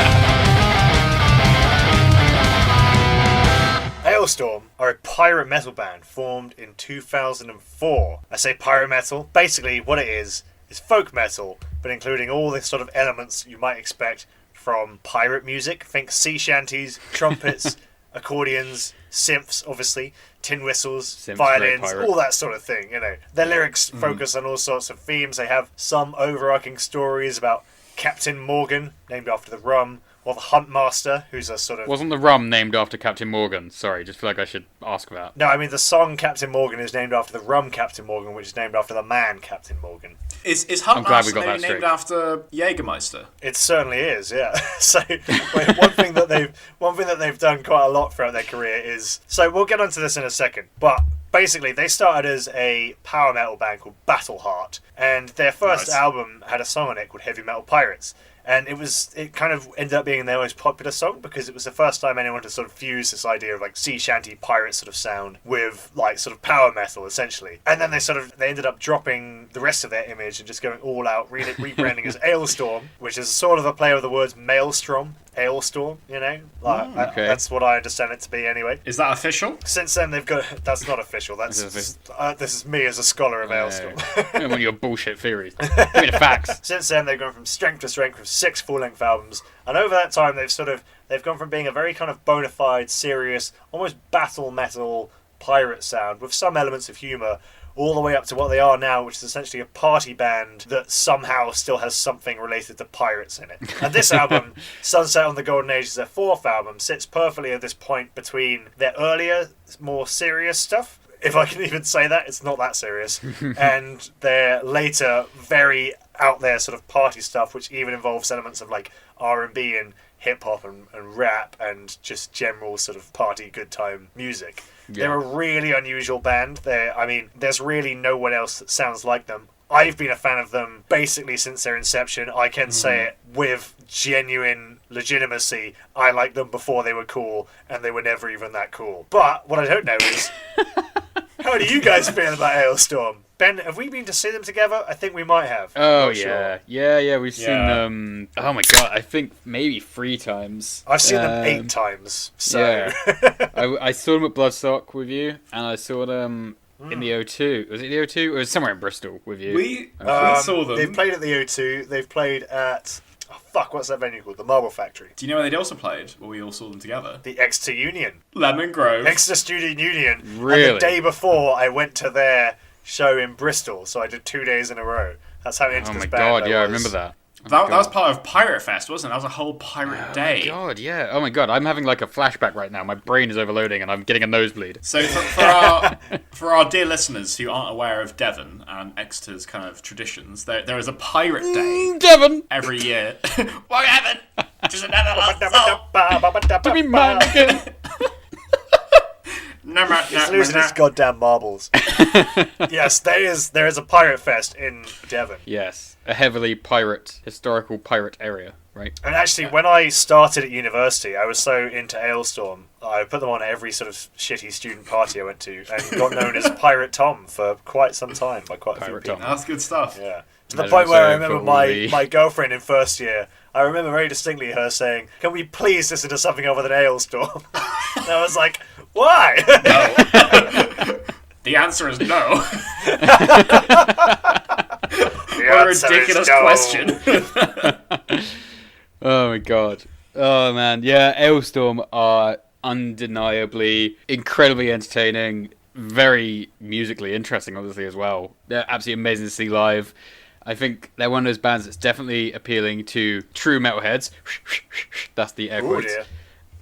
Alestorm are a pirate metal band formed in 2004. I say pirate metal. Basically, what it is folk metal, but including all the sort of elements you might expect from pirate music. Think sea shanties, trumpets, accordions, synths, obviously, tin whistles, Synths, violins, very pirate. all that sort of thing. Their lyrics focus on all sorts of themes. They have some overarching stories about Captain Morgan, named after the rum, or the Huntmaster, who's a sort of... Wasn't the rum named after Captain Morgan? Sorry, just feel like I should ask that. No, I mean, the song Captain Morgan is named after the rum Captain Morgan, which is named after the man Captain Morgan. Is I'm glad we Huntmaster got that maybe straight. named after Jägermeister? It certainly is, yeah. So one thing that they've done quite a lot throughout their career is... So we'll get onto this in a second, but... Basically, they started as a power metal band called Battleheart, and their first album had a song on it called Heavy Metal Pirates. And it kind of ended up being their most popular song because it was the first time anyone to sort of fuse this idea of sea shanty pirate sort of sound with sort of power metal essentially. And then they ended up dropping the rest of their image and just going all out, rebranding as Alestorm, which is sort of a play of the words maelstrom, Alestorm, you know? okay. That's what I understand it to be anyway. Is that official? Since then, they've got... That's not official. That's this is me as a scholar of Alestorm. One of your bullshit theories. Give me the facts. Since then, they've gone from strength to strength with 6 full-length albums. And over that time, they've gone from being a very kind of bona fide, serious, almost battle metal pirate sound with some elements of humour, all the way up to what they are now, which is essentially a party band that somehow still has something related to pirates in it. And this album, Sunset on the Golden Age, is their 4th album, sits perfectly at this point between their earlier, more serious stuff, if I can even say that, it's not that serious, and their later, very out there sort of party stuff, which even involves elements of like R&B and hip-hop and rap and just general sort of party good time music. Yeah. They're a really unusual band. There's really no one else that sounds like them. I've been a fan of them basically since their inception. I can say it with genuine legitimacy. I liked them before they were cool, and they were never even that cool. But what I don't know is, how do you guys feel about Alestorm? Ben, have we been to see them together? I think we might have. Oh, yeah. Sure. Yeah, we've seen them, oh my god, I think maybe 3 times. I've seen them 8 times, so... Yeah. I saw them at Bloodstock with you, and I saw them in the O2. Was it the O2? Or was it somewhere in Bristol with you? We saw them. They've played at the O2, they've played at... Oh, fuck, what's that venue called? The Marble Factory. Do you know where they'd also played? Where we all saw them together? The Exeter Union. Lemon Grove. Exeter Student Union. Really? And the day before, I went to their show in Bristol, so I did 2 days in a row. That's how into this band I was. I remember that. That was part of Pirate Fest, wasn't it? That was a whole pirate day. Oh my god, yeah. Oh my god, I'm having like a flashback right now. My brain is overloading and I'm getting a nosebleed. So for our dear listeners who aren't aware of Devon and Exeter's kind of traditions, there is a pirate day Devon every year. What happened? Just another lost soul. to be mine again. He's losing his goddamn marbles. Yes, there is a pirate fest in Devon. Yes, a heavily historical pirate area, right? And actually, when I started at university, I was so into Alestorm, I put them on every sort of shitty student party I went to, and got known as Pirate Tom for quite some time by quite a few people. That's good stuff. Yeah. To the point where I remember my girlfriend in first year, I remember very distinctly her saying, "Can we please listen to something other than Alestorm?" And I was like, why? No. The answer is no. What a ridiculous question. Oh my god. Oh man. Yeah, Alestorm are undeniably incredibly entertaining, very musically interesting, obviously, as well. They're absolutely amazing to see live. I think they're one of those bands that's definitely appealing to true metalheads. That's the air quotes. Dear.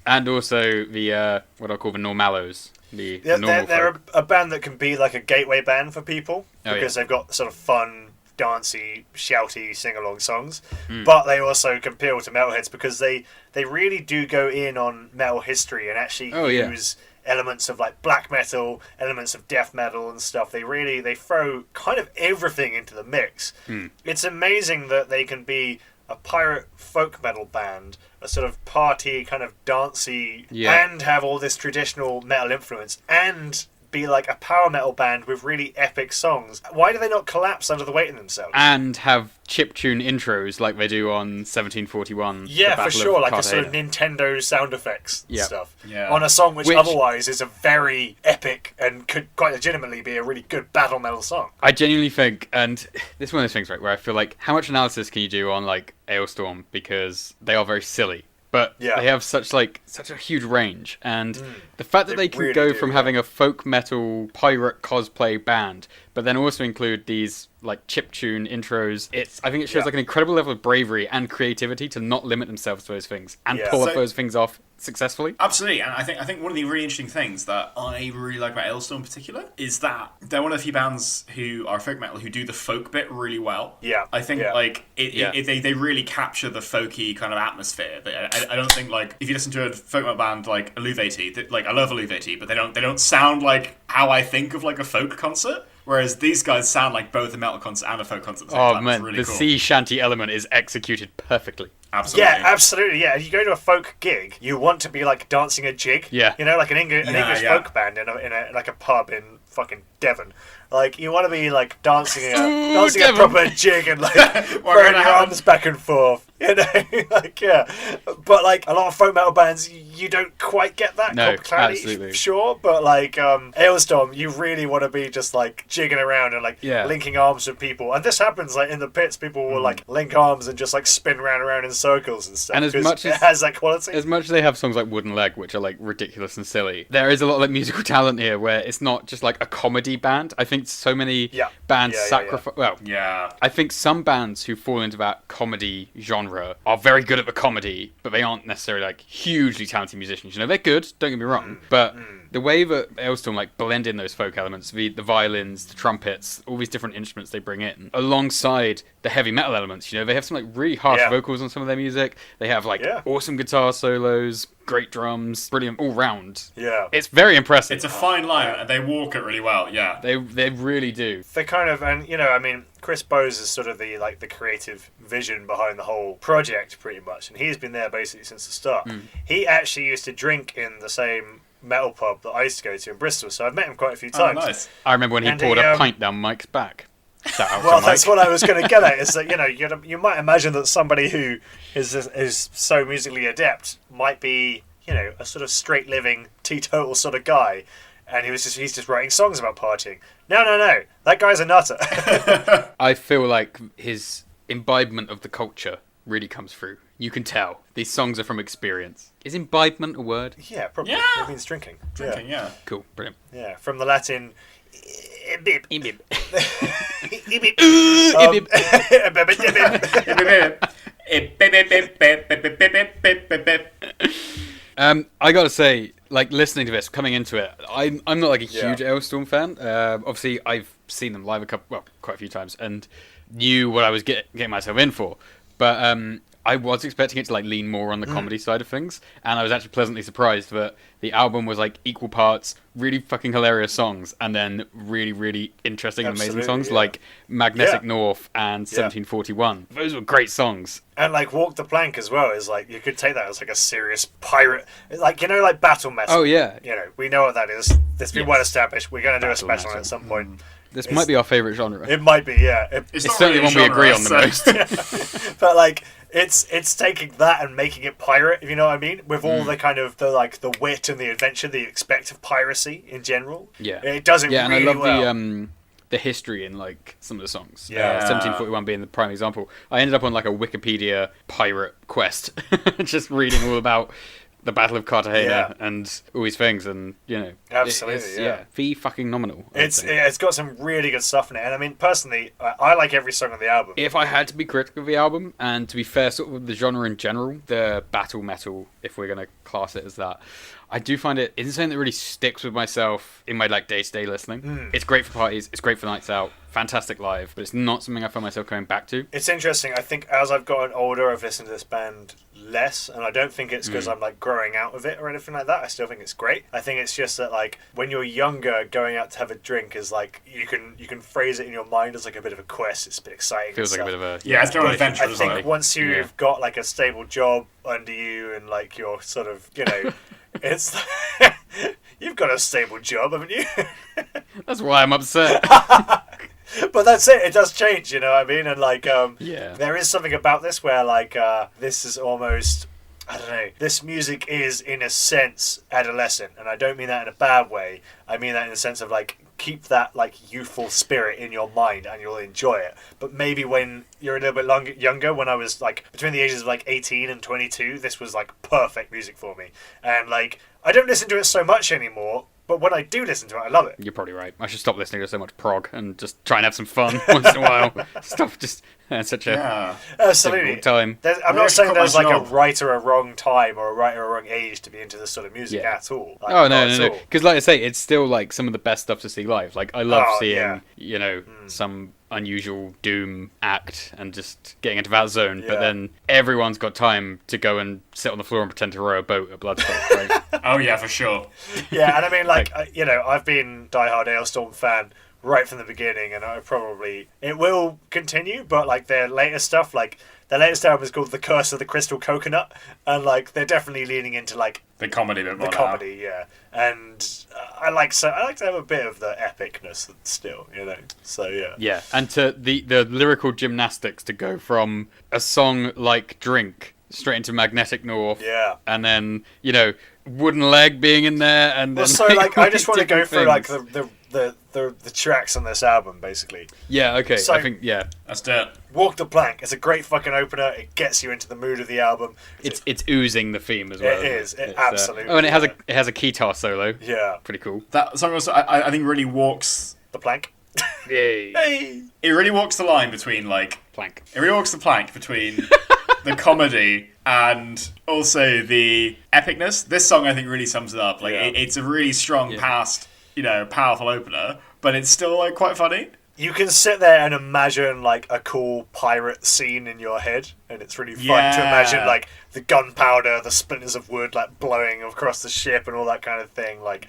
And also the, what I call the normalos. The normal they're a band that can be like a gateway band for people because they've got sort of fun, dancey, shouty, sing-along songs. But they also can appeal to metalheads because they really do go in on metal history and actually use elements of like black metal, elements of death metal and stuff. They throw kind of everything into the mix. It's amazing that they can be a pirate folk metal band, a sort of party kind of dancey, and have all this traditional metal influence, and be like a power metal band with really epic songs. Why do they not collapse under the weight of themselves? And have chiptune intros like they do on 1741. Yeah, for sure, like a sort of Nintendo sound effects stuff. Yeah. On a song which otherwise is a very epic and could quite legitimately be a really good battle metal song. I genuinely think, and this is one of those things, right, where I feel like, how much analysis can you do on like Alestorm, because they are very silly. But they have such a huge range, and the fact that they can really go from having a folk metal pirate cosplay band, but then also include these like chiptune intros, I think it shows like an incredible level of bravery and creativity to not limit themselves to those things and pull up those things off successfully. Absolutely, and I think one of the really interesting things that I really like about Alestorm in particular is that they're one of the few bands who are folk metal who do the folk bit really well. Yeah, I think they really capture the folky kind of atmosphere. I don't think like if you listen to a folk metal band like Aluveti, like I love Aluveti, but they don't sound like how I think of like a folk concert. Whereas these guys sound like both a metal concert and a folk concert at the same time. Man, really the cool. sea shanty element is executed perfectly. Absolutely. Yeah, absolutely. Yeah, you go to a folk gig, you want to be like dancing a jig. Yeah. You know, like an English folk band in a like a pub in fucking Devon. Like you want to be like dancing a proper jig and like throwing your arms back and forth. You know, like, yeah. But, like, a lot of folk metal bands, you don't quite get that No, clarity, absolutely. sure. But, like, Alestorm, you really want to be just, like, jigging around and, like, Yeah. linking arms with people. And this happens, like, in the pits, people will, like, link arms and just, like, spin around in circles and stuff. And as 'cause much it as- has that quality. As much as they have songs like Wooden Leg, which are like ridiculous and silly, there is a lot of like musical talent here where it's not just like a comedy band. I think so many Yeah. bands Yeah, yeah, sacrifice. Well, Yeah. I think some bands who fall into that comedy genre are very good at the comedy, but they aren't necessarily like hugely talented musicians. You know, they're good, don't get me wrong, but the way that Alestorm like blend in those folk elements, the violins, the trumpets, all these different instruments they bring in, alongside the heavy metal elements, you know, they have some like really harsh Yeah. vocals on some of their music. They have like Yeah. awesome guitar solos, great drums, brilliant all round. Yeah. It's very impressive. It's a fine line, and they walk it really well, yeah. They really do. They kind of, and you know, I mean, Chris Bowes is sort of the creative vision behind the whole project, pretty much, and he's been there basically since the start. He actually used to drink in the same metal pub that I used to go to in Bristol, so I've met him quite a few Oh, times. nice. I remember when he And poured he, a pint down Mike's back. Shout out Well, to that's Mike. what I was going to get at. Is that, you know, you might imagine that somebody who is so musically adept might be, you know, a sort of straight living teetotal sort of guy, and he's just writing songs about partying. No, that guy's a nutter. I feel like his imbibement of the culture really comes through. You can tell. These songs are from experience. Is imbibement a word? Yeah, probably. Yeah. It means drinking. Drinking, yeah. Cool, brilliant. Yeah, from the Latin. Ibib. Ibib. Ibib. I gotta say, like listening to this, coming into it, I'm not like a Yeah. huge Alestorm fan. Obviously, I've seen them live quite a few times, and knew what I was getting myself in for. But I was expecting it to like lean more on the comedy side of things, and I was actually pleasantly surprised that the album was like equal parts really fucking hilarious songs, and then really, really interesting and amazing Absolutely, songs yeah. like Magnetic Yeah. North and 1741. Those were great songs. And like Walk the Plank as well is like, you could take that as like a serious pirate, like, you know, like battle metal. Oh yeah, You know, we know what that is. It's been Yes. well established. We're going to do a Battle special on it metal. at some point. this It's- might be our favourite genre. It might be, yeah. It's not certainly really one a we agree genre, on the so- most. But like, it's taking that and making it pirate, if you know what I mean, with all the kind of the wit and the adventure that you expect of piracy in general. Yeah. It does it Yeah, and really I love well. the history in like some of the songs. Yeah. 1741 being the prime example. I ended up on like a Wikipedia pirate quest, just reading all about the Battle of Cartagena Yeah. and all these things, and you know, Absolutely, it's, yeah. fee fucking nominal. I would It's say. it's got some really good stuff in it, and I mean, personally, I like every song on the album. If I had to be critical of the album, and to be fair, sort of the genre in general, the battle metal, if we're going to class it as that, I do find it isn't something that really sticks with myself in my like day-to-day listening. It's great for parties, it's great for nights out, fantastic live, but it's not something I find myself coming back to. It's interesting. I think as I've gotten older, I've listened to this band less, and I don't think it's because I'm like growing out of it or anything like that. I still think it's great. I think it's just that like when you're younger, going out to have a drink is like you can phrase it in your mind as like a bit of a quest. It's a bit exciting. Feels and like a stuff. bit of a Yeah, it's kind of I adventurous, think like. once you've Yeah. got like a stable job under you and like you're sort of, you know, it's you've got a stable job, haven't you? That's why I'm upset. But that's it. It does change, you know what I mean? And like, Yeah. there is something about this where like, this is almost, I don't know. This music is in a sense adolescent, and I don't mean that in a bad way. I mean that in the sense of like, keep that like youthful spirit in your mind and you'll enjoy it. But maybe when you're a little bit younger, when I was like between the ages of like 18 and 22, this was like perfect music for me. And like, I don't listen to it so much anymore, but when I do listen to it, I love it. You're probably right. I should stop listening to so much prog and just try and have some fun once in a while. Stop just such a Yeah. Absolutely. difficult time. I'm Yeah, not saying quit there's my like a job. right or a wrong time or a right or a wrong age to be into this sort of music Yeah. at all. Like, Oh not no, at no, no! all. Because like I say, it's still like some of the best stuff to see live. Like I love Oh, seeing, yeah. you know, some unusual doom act and just getting into that zone. But Yeah. then everyone's got time to go and sit on the floor and pretend to row a boat at Bloodstock, right? Oh, yeah, for sure. Yeah, and I mean, like, you know, I've been diehard Alestorm fan right from the beginning, and it will continue. But like their latest stuff, like their latest album is called "The Curse of the Crystal Coconut," and like they're definitely leaning into like The comedy bit more the now. comedy, yeah. And I like to have a bit of the epicness still, you know. So yeah, Yeah, and to the lyrical gymnastics to go from a song like "Drink" straight into "Magnetic North," yeah. and then "Wooden Leg" being in there, and then Well, so like I just want to go through like things. the tracks on this album, basically. Yeah, okay. So- I think That's it. Walk the Plank. It's a great fucking opener. It gets you into the mood of the album. it's oozing the theme as well. It isn't is. It It's, absolutely. oh, and it has a guitar solo. Yeah. Pretty cool. That song also, I think, really walks. The Plank. Yay. Hey. It really walks the line between like. Plank. It really walks the plank between the comedy and also the epicness. This song, I think, really sums it up. Like, Yeah. it's a really strong, powerful opener, but it's still like quite funny. You can sit there and imagine like a cool pirate scene in your head, and it's really fun to Yeah. imagine like the gunpowder, the splinters of wood like blowing across the ship, and all that kind of thing. Like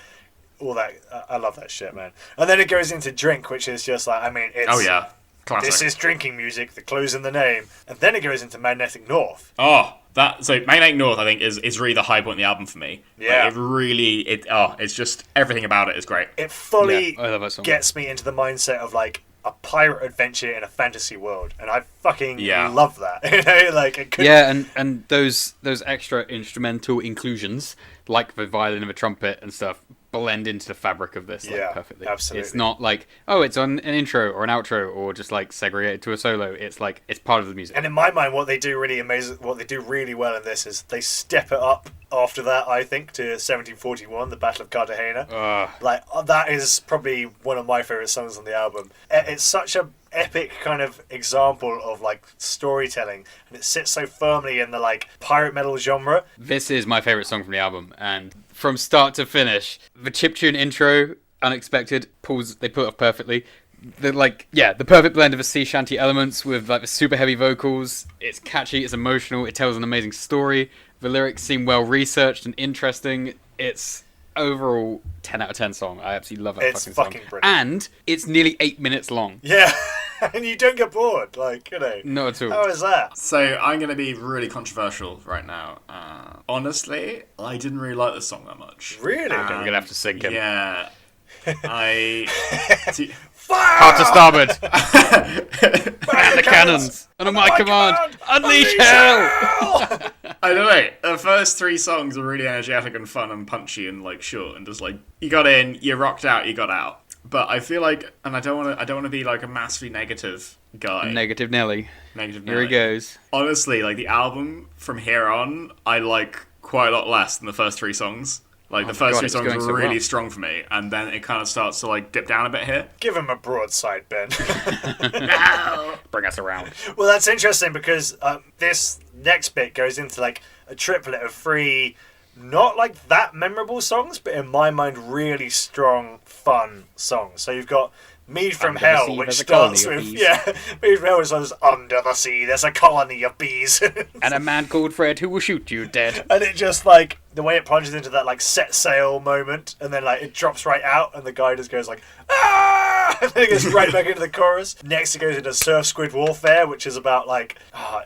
all that, I love that shit, man. And then it goes into Drink, which is just like, I mean, it's Oh yeah, classic. this is drinking music, the clues in the name, and then it goes into Magnetic North. Magnetic North, I think, is really the high point in the album for me. Yeah. Like, it's just everything about it is great. It fully Yeah, I love that song. gets me into the mindset of like a pirate adventure in a fantasy world, and I fucking Yeah. love that. You know, like it could. Yeah, and those extra instrumental inclusions, like the violin and the trumpet and stuff, blend into the fabric of this Yeah, perfectly. absolutely. It's not like, oh, it's on an intro or an outro or just like segregated to a solo. It's like it's part of the music. And in my mind, what they do really well in this is they step it up after that. I think to 1741, the Battle of Cartagena. Like that is probably one of my favorite songs on the album. It's such a epic kind of example of like storytelling, and it sits so firmly in the like pirate metal genre. This is my favorite song from the album, and from start to finish, the chiptune intro, unexpected, they pull it off perfectly. The perfect blend of the sea shanty elements with like the super heavy vocals. It's catchy, it's emotional, it tells an amazing story. The lyrics seem well researched and interesting. It's overall 10 out of 10 song. I absolutely love that It's fucking song. fucking brilliant. And it's nearly 8 minutes long. Yeah, and you don't get bored. Like, you know, Not at all. how is that? So I'm going to be really controversial right now. Honestly, I didn't really like this song that much. Really? Okay, we're gonna have to sink him. Yeah. Hard to starboard. Man the cannons. And on my command, unleash hell. I don't know. The first three songs are really energetic and fun and punchy and like short and just like you got in, you rocked out, you got out. But I feel like, and I don't want to be like a massively negative guy. Negative Nelly. Negative. Here he Nelly. goes. Honestly, like the album from here on, I like quite a lot less than the first three songs. Like the first God, three it's songs going were so really well. strong for me, and then it kind of starts to like dip down a bit here. Give him a broadside, Ben. Bring us around. Well, that's interesting because this next bit goes into like a triplet of three, not like that memorable songs, but in my mind, really strong, fun songs. So you've got Mead from Under the Hell, sea, which there's a colony starts of with, bees. Mead from Hell is under the sea, there's a colony of bees. And a man called Fred who will shoot you dead. And it just like the way it plunges into that like set sail moment, and then like it drops right out, and the guy just goes like ah, and then it goes right back into the chorus. Next, it goes into Surf Squid Warfare, which is about like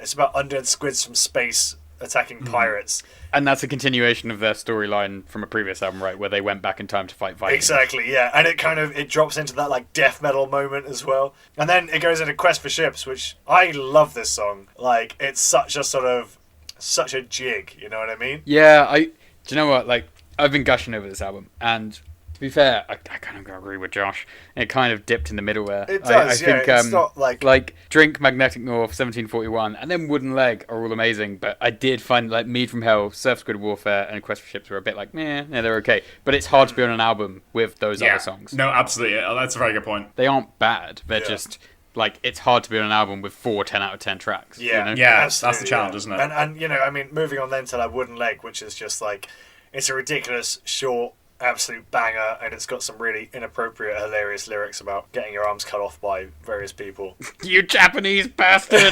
it's about undead squids from space attacking pirates. And that's a continuation of their storyline from a previous album, right? Where they went back in time to fight Vikings. Exactly, yeah, and it drops into that like death metal moment as well, and then it goes into Quest for Ships, which I love this song. Like it's such a jig, you know what I mean? Yeah, do you know what? Like, I've been gushing over this album, and to be fair, I kind of agree with Josh. It kind of dipped in the middle there. It does, I think, it's not like Drink, Magnetic North, 1741, and then Wooden Leg are all amazing, but I did find, like, Mead from Hell, Surf Squid Warfare, and Quest for Ships were a bit like, meh, yeah, they're okay. But it's hard to be on an album with those other songs. No, absolutely. That's a very good point. They aren't bad, they're Yeah. just... Like, it's hard to be on an album with 4 10 out of 10 tracks. Yeah, you know? Yeah, absolutely, that's the challenge, isn't it? And you know, I mean, moving on then to like Wooden Leg, which is just like it's a ridiculous, short, absolute banger, and it's got some really inappropriate, hilarious lyrics about getting your arms cut off by various people. You Japanese bastard!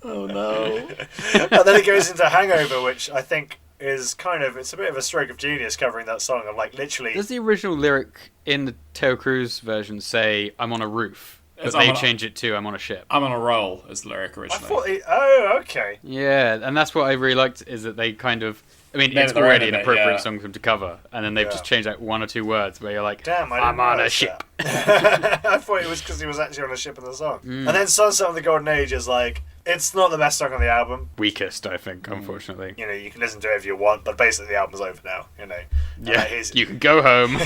Oh no! And then it goes into Hangover, which I think is kind of, it's a bit of a stroke of genius covering that song. I'm like, literally... Does the original lyric in the Tail Cruz version say, I'm on a roof? But they change it to, I'm on a ship. I'm on a roll as the lyric I originally. thought oh, okay. Yeah, and that's what I really liked, is that they kind of... I mean, Made it's it their own already a an bit, appropriate yeah. song for them to cover, and then they've just changed like one or two words where you're like, Damn, I'm on a ship. I thought it was because he was actually on a ship in the song. And then Sunset of the Golden Age is like, it's not the best song on the album. Weakest, I think, unfortunately. You know, you can listen to it if you want, but basically the album's over now, you know. Yeah, you can go home.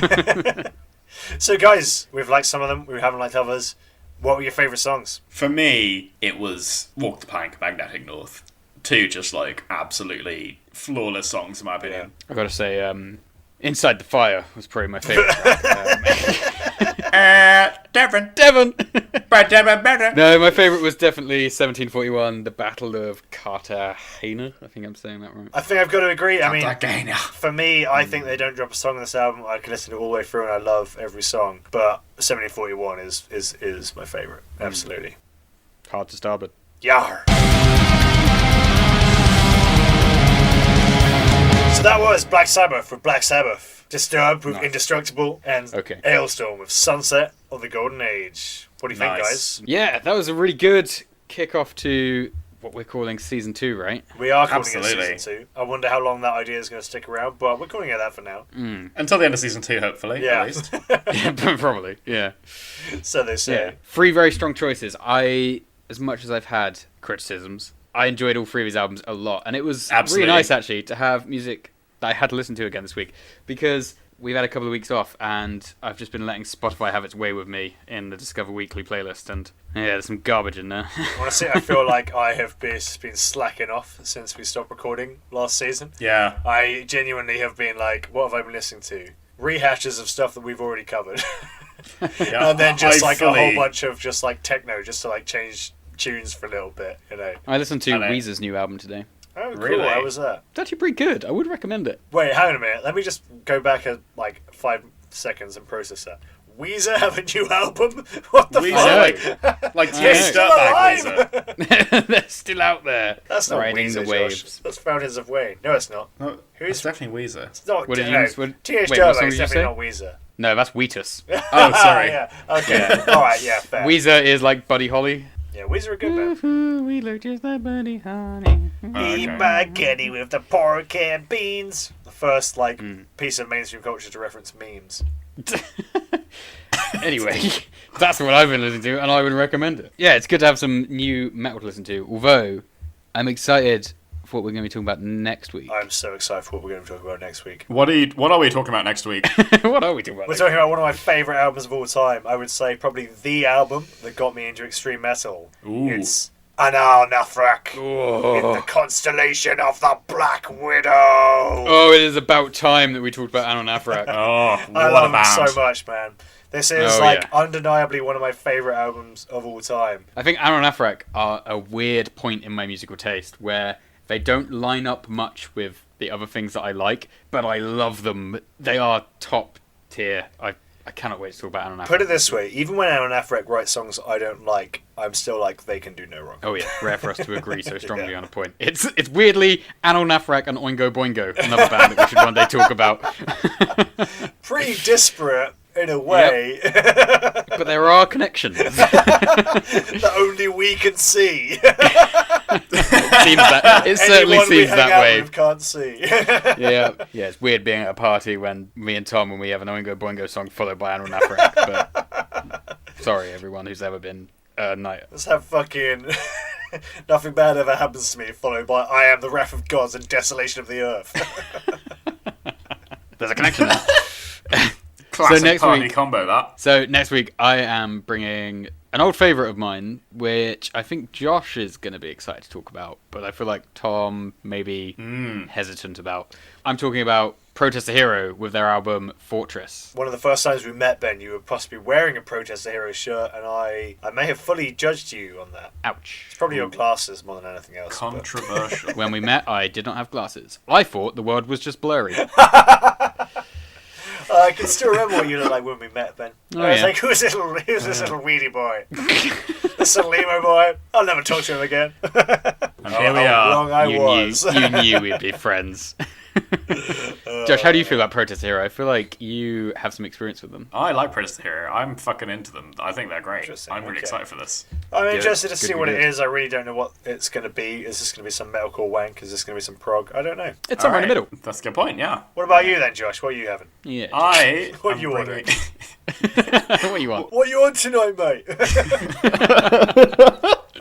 So guys, we've liked some of them, we haven't liked others. What were your favourite songs? For me, it was Walk the Plank, Magnetic North. Two just like absolutely flawless songs in my opinion. I've got to say, Inside the Fire was probably my favourite track. Devon. Devon! No, my favourite was definitely 1741, The Battle of Cartagena. I think I'm saying that right. I think I've got to agree. I mean, Cartagena. for me, I think they don't drop a song on this album. I can listen to it all the way through and I love every song. But 1741 is my favourite. Absolutely. Hard to starboard. Yar! So that was Black Sabbath with Black Sabbath, Disturbed with Indestructible, and Alestorm with Sunset of the Golden Age. What do you think, guys? Yeah, that was a really good kick-off to what we're calling Season 2, right? We are calling it Season 2. I wonder how long that idea is going to stick around, but we're calling it that for now. Until the end of Season 2, hopefully, at least. Yeah, probably, yeah. So they say. Yeah. 3 very strong choices. As much as I've had criticisms, I enjoyed all 3 of his albums a lot, and it was really nice actually to have music that I had to listen to again this week, because we've had a couple of weeks off and I've just been letting Spotify have its way with me in the Discover Weekly playlist, and yeah, there's some garbage in there. Honestly, I feel like I have been slacking off since we stopped recording last season. Yeah. I genuinely have been like, what have I been listening to? Rehashes of stuff that we've already covered. And then just a whole bunch of just like techno, just to like change tunes for a little bit, you know. I listened to Weezer's new album today. Oh, cool. Really? How was that? It's actually pretty good. I would recommend it. Wait, hang on a minute. Let me just go back like 5 seconds and process that. Weezer have a new album? What the fuck? Like Teenage Dirtbag Weezer. They're still out there. That's not riding Weezer, the waves. Josh. That's Fountains of Wayne. No, it's not. No, Who's definitely Weezer? It's not. What did you no, use? Teenage Wait, what song Dirtbag did is you definitely say? not Weezer. No, that's Wheatus. Oh, sorry. Yeah. Okay. All right. Yeah. Fair. Weezer is like Buddy Holly. Yeah. Weezer are good man. Ooh, we look just like Buddy Holly. Eat my Kenny with the pork and beans. The first piece of mainstream culture to reference memes. Anyway, that's what I've been listening to, and I would recommend it. Yeah, it's good to have some new metal to listen to, although I'm excited for what we're going to be talking about next week. I'm so excited for what we're going to be talking about next week. What are we talking about next week? What are we talking about? We're talking about one of my favourite albums of all time. I would say probably the album that got me into extreme metal. Ooh. It's Anal-Nathrak in the constellation of the Black Widow. Oh, it is about time that we talked about Anal-Nathrak. Oh, I love him so much, man. This is yeah. undeniably one of my favourite albums of all time. I think Anal-Nathrak are a weird point in my musical taste where they don't line up much with the other things that I like, but I love them. They are top tier. I cannot wait to talk about Anal-Nathrak. Put it this way, even when Anal-Nathrak writes songs I don't like, I'm still like, they can do no wrong. Oh yeah, rare for us to agree so strongly on a point. It's weirdly Anal-Nathrak and Oingo Boingo, another band that we should one day talk about. Pretty disparate in a way. Yep. But there are connections. That only we can see. It certainly seems that way. Can't see. Yeah, it's weird being at a party when me and Tom, when we have an Oingo Boingo song followed by Anal-Nathrak, but sorry everyone who's ever been night. Let's have fucking nothing bad ever happens to me, followed by I am the wrath of gods and desolation of the earth. There's a connection there. Classic next party week- combo, that. So next week I am bringing an old favourite of mine, which I think Josh is going to be excited to talk about, but I feel like Tom may be hesitant about. I'm talking about Protest the Hero with their album Fortress. One of the first times we met, Ben, you were possibly wearing a Protest the Hero shirt, and I may have fully judged you on that. Ouch. It's probably your glasses more than anything else. Controversial. When we met, I did not have glasses. I thought the world was just blurry. I can still remember what you looked like when we met, Ben. Oh, I was yeah. like, who's this little weedy boy? This little emo boy? I'll never talk to him again. And here we are. Wrong I was. You knew we'd be friends. Josh, how do you feel about Protest Hero? I feel like you have some experience with them. I like Protest Hero. I'm fucking into them. I think they're great. Interesting, I'm really okay. excited for this. I'm Good, interested to good, see good, what it good. is. I really don't know what it's going to be. Is this going to be some metalcore wank? Is this going to be some prog? I don't know. It's somewhere in the middle. That's a good point, yeah. What about you then, Josh? What are you having? Yeah. I What am you bringing- What you want? What are you on tonight, mate?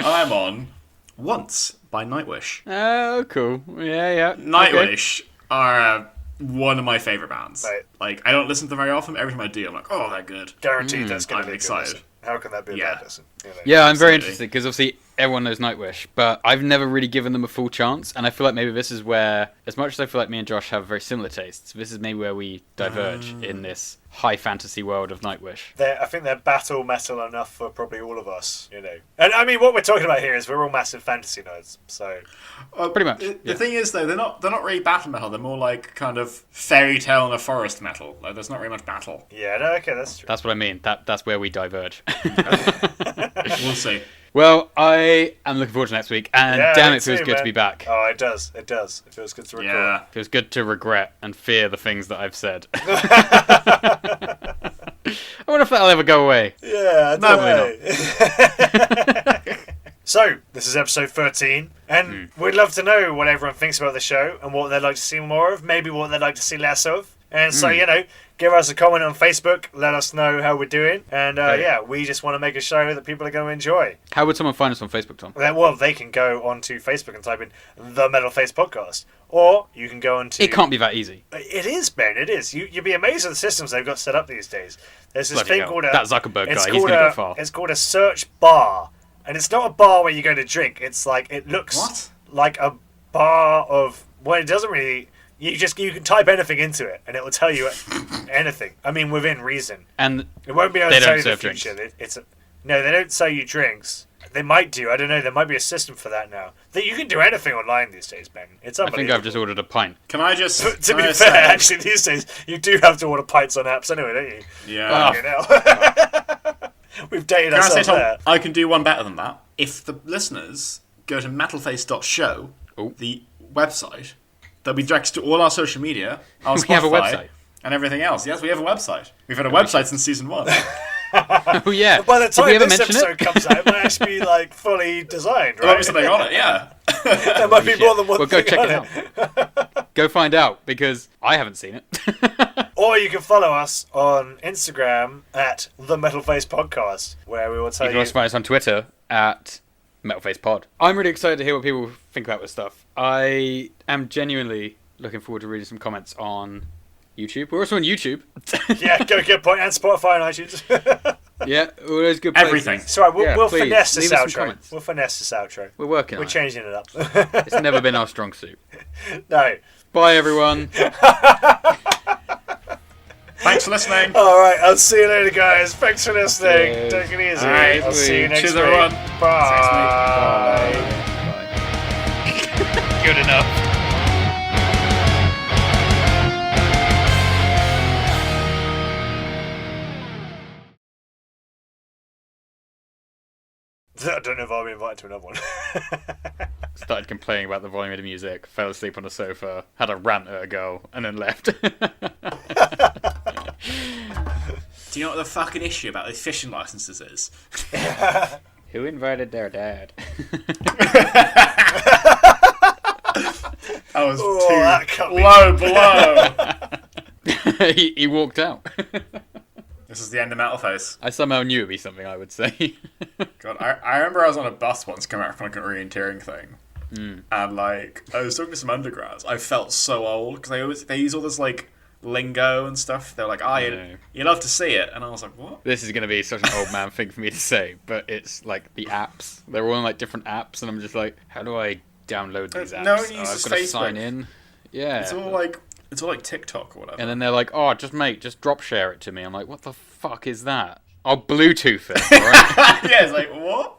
I'm on Once by Nightwish. Oh, cool. Yeah. Nightwish are one of my favourite bands. Right. Like, I don't listen to them very often. Every time I do, I'm like, oh, they're good. Guaranteed that's going I'm to be excited. a good listen. How can that be a Yeah. bad listen? You know? Yeah, I'm very Absolutely. interested because obviously everyone knows Nightwish, but I've never really given them a full chance, and I feel like maybe this is where, as much as I feel like me and Josh have very similar tastes, this is maybe where we diverge in this high fantasy world of Nightwish. I think they're battle metal enough for probably all of us, you know. And I mean, what we're talking about here is we're all massive fantasy nerds, so Pretty much, The yeah. thing is, though, they're not really battle metal. They're more like kind of fairy tale in a forest metal. Like, there's not really much battle. yeah, no, okay, that's true. That's what I mean. That's where we diverge. We'll see. Well, I am looking forward to next week, and Yeah, damn, me it feels too, good to man. be back. Oh, it does. It does. It feels good to record. Yeah. It feels good to regret and fear the things that I've said. I wonder if that'll ever go away. Yeah, Probably not. So, this is episode 13, and we'd love to know what everyone thinks about the show and what they'd like to see more of, maybe what they'd like to see less of. And so, you know, give us a comment on Facebook, let us know how we're doing, and yeah, we just want to make a show that people are going to enjoy. How would someone find us on Facebook, Tom? Well, they can go onto Facebook and type in The Metal Face Podcast, or you can go onto... It can't be that easy. It is, Ben, it is. You'd be amazed at the systems they've got set up these days. There's this Bloody thing hell. called a... That Zuckerberg it's guy, he's called gonna a- go far. It's called a search bar. And it's not a bar where you go to drink. It's like, it looks What? like a bar of... Well, it doesn't really... You can type anything into it, and it will tell you anything. I mean, within reason. And It won't be able They to tell don't you the serve drinks. future. No, they don't sell you drinks. They might do. I don't know. There might be a system for that now. That you can do anything online these days, Ben. It's I unbelievable. think I've just ordered a pint. Can I just... To can be I fair, say- actually, these days you do have to order pints on apps anyway, don't you? Yeah. You know? We've dated Can I say, ourselves Tom, there. I can do one better than that. If the listeners go to metalface.show, Oh. the website, they'll be directed to all our social media, our We have a Spotify, website. and everything else. Yes, we have a website. We've had a website since season 1. Oh yeah. By the Did we time ever this mention episode it? comes out, it might actually be like fully designed, There might right? be something on it, yeah. There might be more than one Well, go thing check on it out. Go find out because I haven't seen it. Or you can follow us on Instagram at The Metal Face Podcast, where we will tell You can you... also find us on Twitter at MetalFacePod. I'm really excited to hear what people think about this stuff. I am genuinely looking forward to reading some comments on YouTube. We're also on YouTube. Yeah, go get point and Spotify and iTunes. Yeah, all those good places. Everything. Sorry, we'll, Yeah, we'll please, finesse this leave us some outro. comments. We'll finesse this outro. We're working We're on it. changing it up. It's never been our strong suit. No. Bye, everyone. Thanks for listening. All right, I'll see you later, guys. Thanks for listening. Cheers. Take it easy. All right, I'll see you next cheers, week. everyone. Bye. Good enough. I don't know if I'll be invited to another one. Started complaining about the volume of the music, fell asleep on the sofa, had a rant at a girl, and then left. Do you know what the fucking issue about these fishing licenses is? Who invited their dad? That was Oh, too that cut me. low below. he walked out. This is the end of Metal Face. I somehow knew it'd be something I would say. God, I remember I was on a bus once coming out from like an orienteering thing. And like I was talking to some undergrads. I felt so old because they use all this like lingo and stuff. They're like, know. you love to see it, and I was like, what? This is going to be such an old man thing for me to say, but it's like the apps. They're all on like different apps, and I'm just like, how do I download these apps? No one Oh, uses I've got to Facebook. sign in. Yeah. It's all like TikTok or whatever. And then they're like, oh, just drop share it to me. I'm like, what the fuck is that? I'll Bluetooth it, alright? Yeah, it's like what?